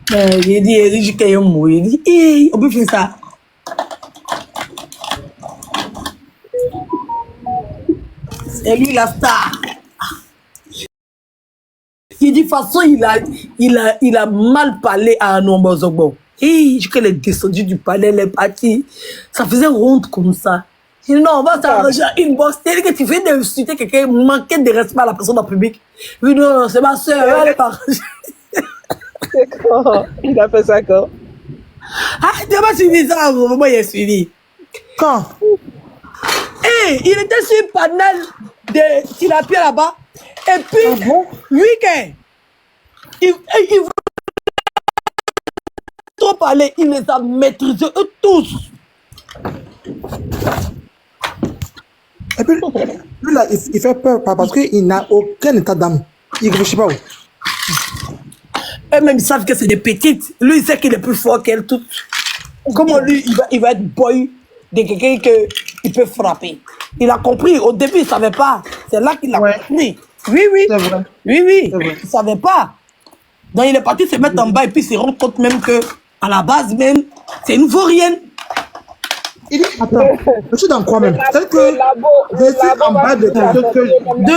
J'ai dit, Eric Kayomo. Il dit, on peut faire ça. C'est lui la star. Il dit, de toute façon, il a mal parlé à Anombo Zogbo. Et je est descendu du palais, elle est partie. Ça faisait honte comme ça. Il dit, non, on va s'arranger à une bosse. C'est que tu viens d'insulter quelqu'un, manquer de respect à la personne en public. Il dit, non, c'est ma soeur, elle est partie. Il a fait ça quand? Ah, tu n'as pas suivi ça, au moment où il est suivi. Quand? Et il était sur le panel de Tilapia là-bas. Et puis, week-end, il voulait trop parler. Il les a maîtrisés, eux tous. Et puis, lui là, il fait peur parce qu'il n'a aucun état d'âme. Il ne réfléchit pas. Eux-mêmes, ils savent que c'est des petites. Lui, il sait qu'il est plus fort qu'elles toutes. Comment lui, il va être boy de quelqu'un qu'il peut frapper. Il a compris. Au début, il ne savait pas. C'est là qu'il a compris. Oui. C'est vrai. Oui. C'est vrai. Il ne savait pas. Donc, il est parti se mettre en bas et puis il se rend compte même que, à la base même, c'est une vaurienne. Il dit, attends, je suis dans quoi même? C'est que je suis en bas de quelqu'un que...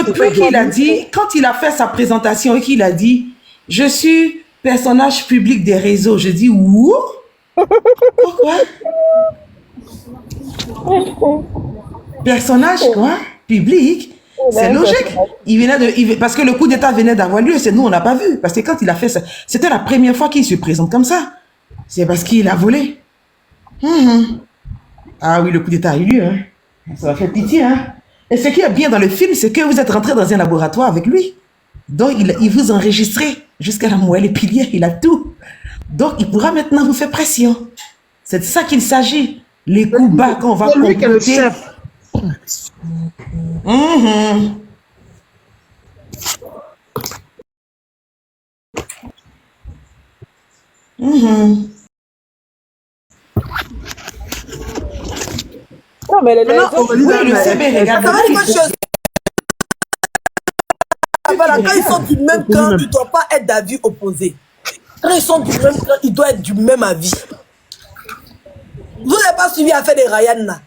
Depuis qu'il a dit, quand il a fait sa présentation et qu'il a dit, je suis personnage public des réseaux, je dis, ouh? Pourquoi? Personnage quoi? Public? C'est logique. Parce que le coup d'État venait d'avoir lieu, c'est nous, on n'a pas vu. Parce que quand il a fait ça, c'était la première fois qu'il se présente comme ça. C'est parce qu'il a volé. Ah oui, le coup d'État a eu lieu. Hein. Ça va faire pitié. Hein. Et ce qui est bien dans le film, c'est que vous êtes rentré dans un laboratoire avec lui. Donc, il vous enregistrait jusqu'à la moelle épinière, il a tout. Donc, il pourra maintenant vous faire pression. C'est de ça qu'il s'agit. Les coups bas qu'on va C'est lui qui est le chef. Non, mais les Maintenant, on va dire Oui, le CB, regarde. Ça va dire quelque chose. Voilà, quand ils sont du même camp, tu ne dois pas être d'avis opposé. Quand ils sont du même camp, ils doivent être du même avis. Vous n'avez pas suivi l'affaire de Ryan là.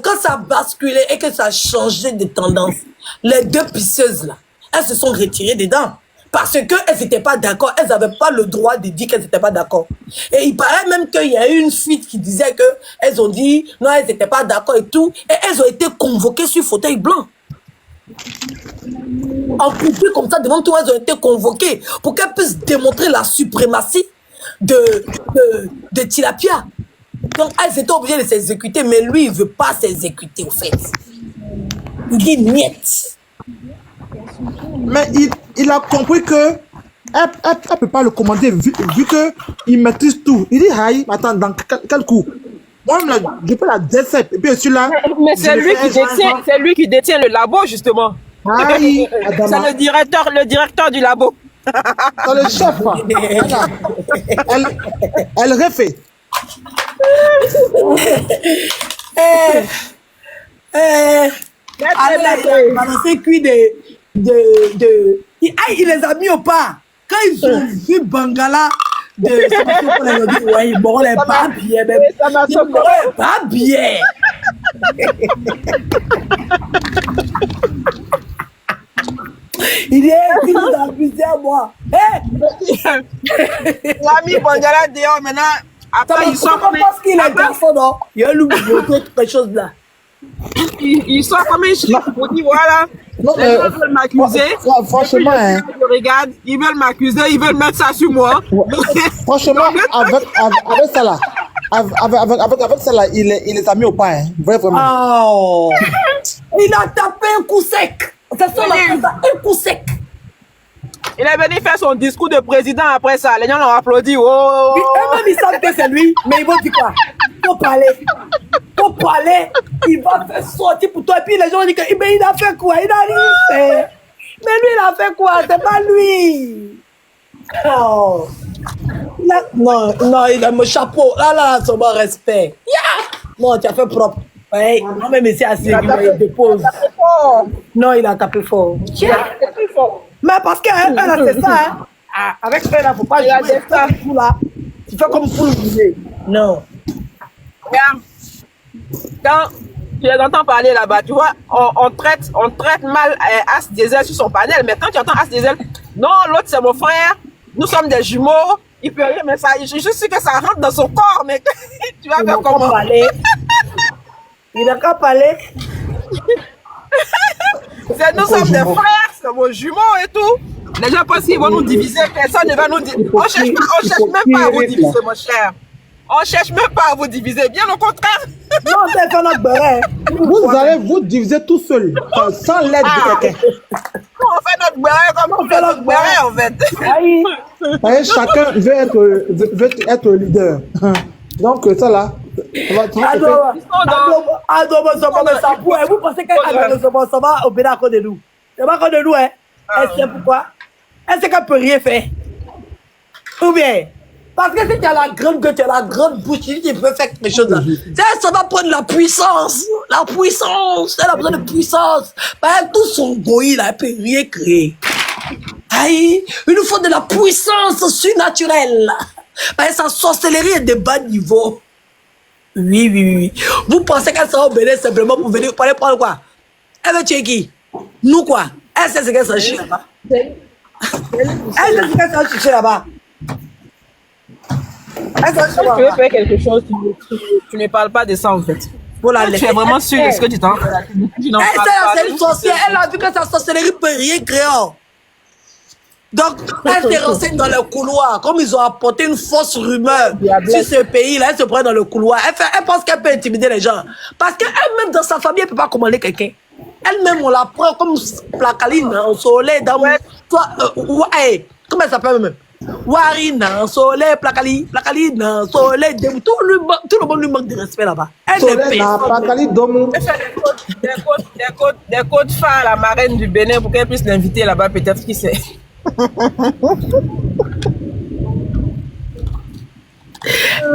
Quand ça a basculé et que ça a changé de tendance, les deux pisseuses là, elles se sont retirées dedans. Parce qu'elles n'étaient pas d'accord, elles n'avaient pas le droit de dire qu'elles n'étaient pas d'accord. Et il paraît même qu'il y a eu une fuite qui disait qu'elles ont dit non, elles n'étaient pas d'accord et tout. Et elles ont été convoquées sur fauteuil blanc. En couple comme ça, devant tout, elles ont été convoquées pour qu'elles puissent démontrer la suprématie de Tilapia. Donc elles étaient obligées de s'exécuter, mais lui, il ne veut pas s'exécuter au fait. Il dit niet. Mais il a compris que elle peut pas le commander vu qu'il maîtrise tout. Il dit, aïe, attends, dans quel coup? Moi, je peux la décep. Et puis celui-là. Mais c'est lui qui détient le labo, justement. Aïe, C'est le directeur du labo. c'est le chef. Elle refait. Il a balancé cuit il les a mis au pas. Quand ils ont vu Bangala ils ont dit, ouais, bon, on n'est pas bien. Pas bien. Il est abusé à moi. L'ami Bangala dehors maintenant. Après, Il sort comme parce qu'il est garçon, non? Il y a quelque chose là. Il sort comme un chien pour dire voilà. Non, Les gens veulent m'accuser. Franchement, hein. Je regarde, ils veulent m'accuser, ils veulent mettre ça sur moi. Franchement, avec ça là, avec ça là, il les a mis au pas, hein. Vraiment. Oh. Il a tapé un coup sec. C'est ça, un coup sec. Il est venu faire son discours de président après ça. Les gens l'ont applaudi. Oh. Eux-mêmes, ils savent que c'est lui, mais ils vont dire quoi? Faut parler. Il va faire sortir pour toi. Et puis les gens vont dire que mais il a fait quoi? Il a rien fait. Mais lui, il a fait quoi? C'est pas lui. Oh. Là, non, il a mon chapeau. Là, c'est mon respect. Yeah. Non, tu as fait propre. Ouais, non, mais c'est assez. Il dépose. Non, il a tapé fort. Yeah. Mais parce qu'elle, c'est ça, hein. Ah, avec elle, il ne faut pas jouer ça. Là. Tu fais comme pour le non. Regarde. Quand tu les entends parler là-bas, tu vois, on traite mal As Diesel sur son panel, mais quand tu entends As Diesel, non, l'autre c'est mon frère, nous sommes des jumeaux, il peut rien, mais ça, je suis sûr que ça rentre dans son corps, mais tu vas faire comment? Il n'a qu'à parler. Nous sommes des frères, c'est vos jumeaux et tout. Les gens pensent qu'ils vont nous diviser, personne ne va nous diviser. On cherche même pas à vous diviser, mon cher. On cherche même pas à vous diviser, bien au contraire. Non, c'est pas notre beurre. Vous allez vous diviser tout seul, sans l'aide de quelqu'un. On fait notre beurre comme on fait notre beurre, en fait. Chacun veut être leader. Donc, ça là. Vous pensez qu'elle va opérer à cause de nous? C'est pas à cause de nous, hein? Elle sait pourquoi? Elle sait qu'elle peut rien faire. Ou bien? Parce que si tu as la grande gueule, tu as la grande bouche, tu peux faire quelque chose là. Ça va prendre la puissance. La puissance. Elle a besoin de puissance. Tout son goï là, elle peut rien créer. Aïe, il nous faut de la puissance surnaturelle. Sa sorcellerie est de bas niveau. Oui. Vous pensez qu'elle sera au Bénin simplement pour venir parler pour quoi? Elle veut tuer qui? Nous quoi? Elle sait ce qu'elle s'en chie là-bas. Elle sait ce qu'elle s'en chie là-bas. Si tu veux faire quelque chose, tu ne parles pas de ça en fait. Voilà, tu es vraiment sûr de ce que tu t'en fais. C'est une sorcière. Elle a vu que sa sorcellerie peut rien créer. Donc, elle se renseigne dans le couloir. Comme ils ont apporté une fausse rumeur sur ce pays-là, elle se prend dans le couloir. Elle pense qu'elle peut intimider les gens. Parce qu'elle-même, dans sa famille, elle ne peut pas commander quelqu'un. Elle-même, on la prend comme Placaline en soleil. Dans comment elle s'appelle même? Warina, soleil, Placaline, soleil. Tout le monde lui manque de respect là-bas. Elle est des codes phares à la marraine du Bénin pour qu'elle puisse l'inviter là-bas, peut-être, qui sait.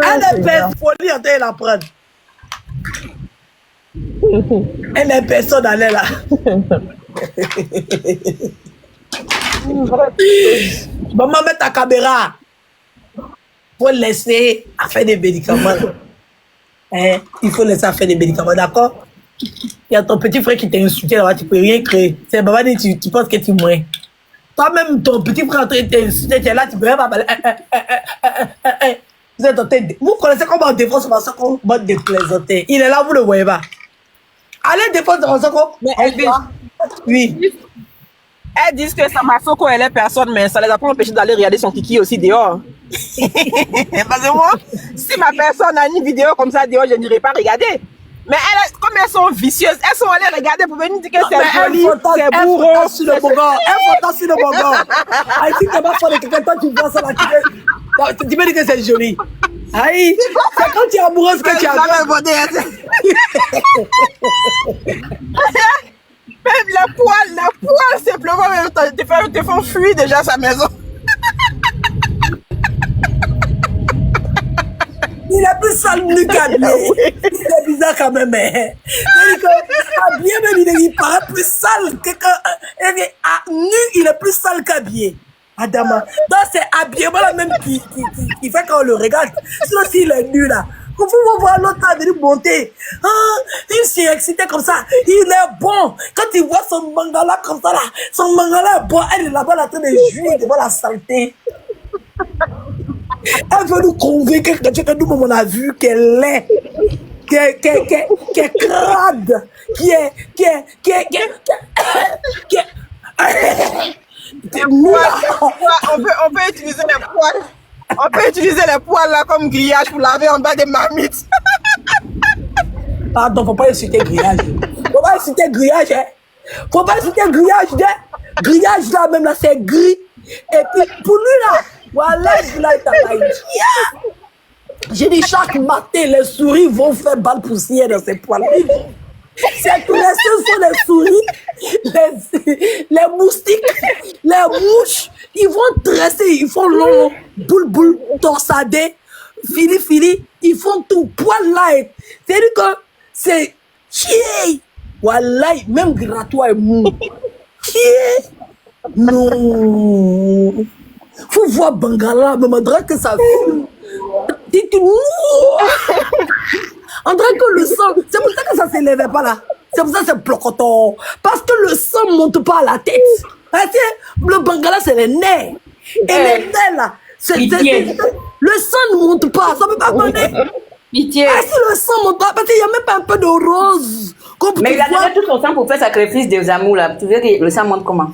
Elle est belle folie en train de la prendre. Elle est personne à là. Maman, mets ta caméra pour laisser à faire des médicaments. Il faut laisser à faire des médicaments, d'accord? Il y a ton petit frère qui t'a insulté là-bas, tu peux rien créer. C'est maman, tu penses que tu mourrais. Toi-même, ton petit frère t'insulté, tu es là, tu peux même pas parler. Vous êtes en tête. Vous connaissez comment on défend ce massacre mode de plaisanter. Il est là, vous ne le voyez pas. Allez défendre ce massacre. Mais oui. Elles disent que Samasoko, elle est personne, mais ça les a pas empêché d'aller regarder son kiki aussi dehors. Parce que moi, si ma personne a une vidéo comme ça dehors, je n'irai pas regarder. Mais comme elles sont vicieuses, elles sont allées regarder pour venir dire que c'est joli, c'est bourreau. Elles font sur le bourreau. Aïe, si tu n'as pas fait de quelqu'un, toi tu vois ça là, tu peux dire que c'est joli. Aïe, c'est quand tu es amoureuse que tu as même la poêle, simplement, même te font fuir déjà sa maison. Il est plus sale nu qu'habillé. C'est bizarre quand même. C'est-à-dire qu'habillé, même, il paraît plus sale que nu, il est plus sale qu'habillé. Adama. Donc c'est habillement là même qui fait qu'on le regarde. Sinon s'il est nu là. Vous pouvez voir l'autre là venir monter. Il s'est excité comme ça. Il est bon. Quand il voit son mangala comme ça là, son mangala est bon. Elle est là-bas en train de jouir devant la saleté. Elle veut nous convaincre que nous, on a vu qu'elle est, qui est crade, qui est on peut utiliser les poils. On peut utiliser les poils là comme grillage pour laver en bas des marmites. Pardon, faut pas insulter grillage. Faut pas insulter grillage, hein. Faut pas insulter grillage, hein. Grillage là même là c'est gris. Et puis, pour lui là, voilà, j'ai dit, chaque matin, les souris vont faire balle poussière dans ses poils. Ces sont les souris, les moustiques, les mouches. Ils vont dresser, ils font long, boule, boule, torsadé, fili, ils font tout, poil là. C'est-à-dire que c'est chier. Voilà, même grattoir est mou. Chier. Non. Faut voir Bangala, mais on dirait que ça fume. Dit que on dirait que le sang, c'est pour ça que ça ne s'élevait pas là. C'est pour ça que c'est blocoton. Parce que le sang ne monte pas à la tête. Le Bangala, c'est les nerfs. Et les nerfs là, le sang ne monte pas. Ça ne peut pas donner. Pitié. Ah, si le sang monte pas, parce qu'il n'y a même pas un peu de rose. Mais il a donné tout son sang pour faire sacrifice des amours là. Tu veux que le sang monte comment?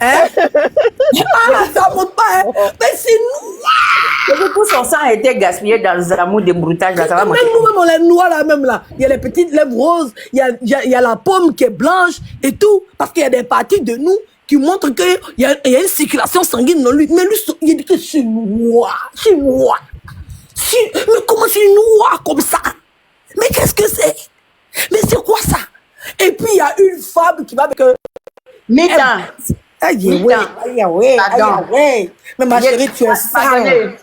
Hein? Ah, ça monte pas, hein? Mais c'est noir! Tout son sang a été gaspillé dans les amours des broutages là. Ça va monter. Même nous-mêmes, on les noie là, même là. Il y a les petites lèvres roses, il y a la pomme qui est blanche et tout. Parce qu'il y a des parties de nous qui montrent qu'il y a une circulation sanguine dans lui. Mais lui, il dit que je suis noir. Je suis noir. Mais comment je suis noir comme ça? Mais qu'est-ce que c'est? Mais c'est quoi ça? Et puis il y a une femme qui va avec... Mitan. Aïe, ouais. Mais ma chérie, tu es sale.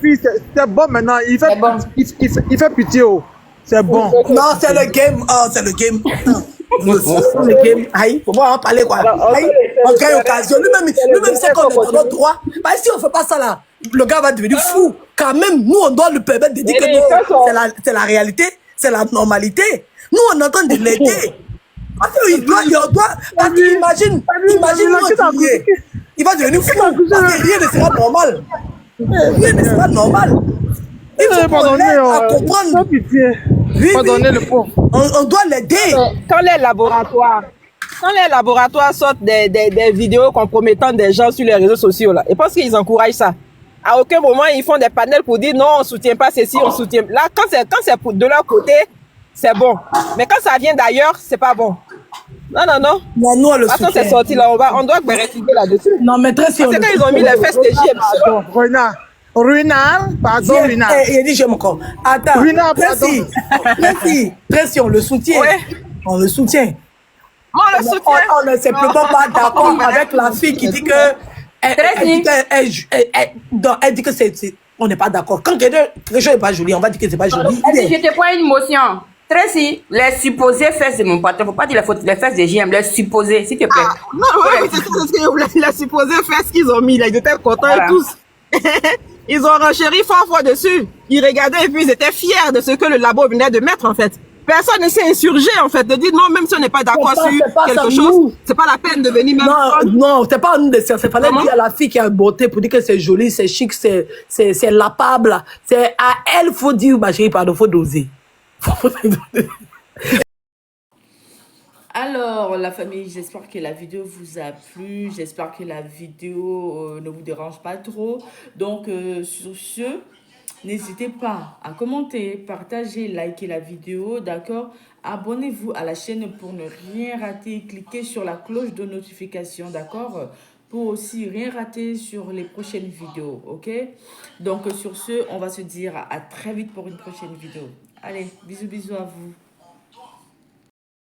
C'est bon maintenant. Il fait pitié. Oh. C'est bon. Non, c'est le game. Oh, c'est le game. Le game. Aïe, faut pas en parler quoi. Aïe, on gagne occasion. Lui-même, c'est qu'on est dans notre droit. Bah, si on fait pas ça là, le gars va devenir fou. Quand même, nous, on doit lui permettre de dire que non, c'est la réalité, c'est la normalité. Nous, on est en train de l'aider. Parce qu'il doit, parce qu'imagine, il va devenir fou, parce que rien ne sera normal. Rien ne sera normal. Il faut qu'on l'aide à comprendre. Oui, on doit l'aider. Quand les laboratoires sortent des vidéos compromettant des gens sur les réseaux sociaux, là, et parce qu'ils encouragent ça. À aucun moment, ils font des panels pour dire non, on ne soutient pas ceci, on soutient. Là, quand c'est de leur côté, c'est bon. Mais quand ça vient d'ailleurs, c'est pas bon. Non. Non, nous, on le soutient. Attends, c'est sorti là, on doit vérifier là-dessus. Non, mais très sûr. C'est quand ils ont mis les fesses de JM. Pardon, Il dit, je me comprends. Attends. Tracy, on le soutient. Ouais. On le soutient. Moi, on le soutient. On n'est simplement pas d'accord avec la fille qui dit que... Elle dit que c'est... On n'est pas d'accord. Quand quelque chose n'est pas joli, on va dire que c'est pas joli. Je te prends une motion. Tracy, les supposées fesses de mon patron, faut pas dire les fesses de JM, les supposées, s'il te plaît. Non, ouais, c'est ce que je voulais. Les supposées fesses qu'ils ont mis, là, ils étaient contents Voilà. tous. Ils ont renchéri fort dessus. Ils regardaient et puis ils étaient fiers de ce que le labo venait de mettre, en fait. Personne ne s'est insurgé, en fait, de dire non, même si on n'est pas d'accord sur quelque chose, c'est pas la peine de venir même. Non, c'est pas une décision. C'est fallait dire à la fille qui a une beauté pour dire que c'est joli, c'est chic, c'est lapable. C'est à elle, faut dire, ma chérie, pardon, faut doser. Alors, la famille, j'espère que la vidéo vous a plu. J'espère que la vidéo ne vous dérange pas trop. Donc, sur ce, n'hésitez pas à commenter, partager, liker la vidéo, d'accord? Abonnez-vous à la chaîne pour ne rien rater. Cliquez sur la cloche de notification, d'accord? Pour aussi rien rater sur les prochaines vidéos, ok? Donc, sur ce, on va se dire à très vite pour une prochaine vidéo. Allez, bisous à vous.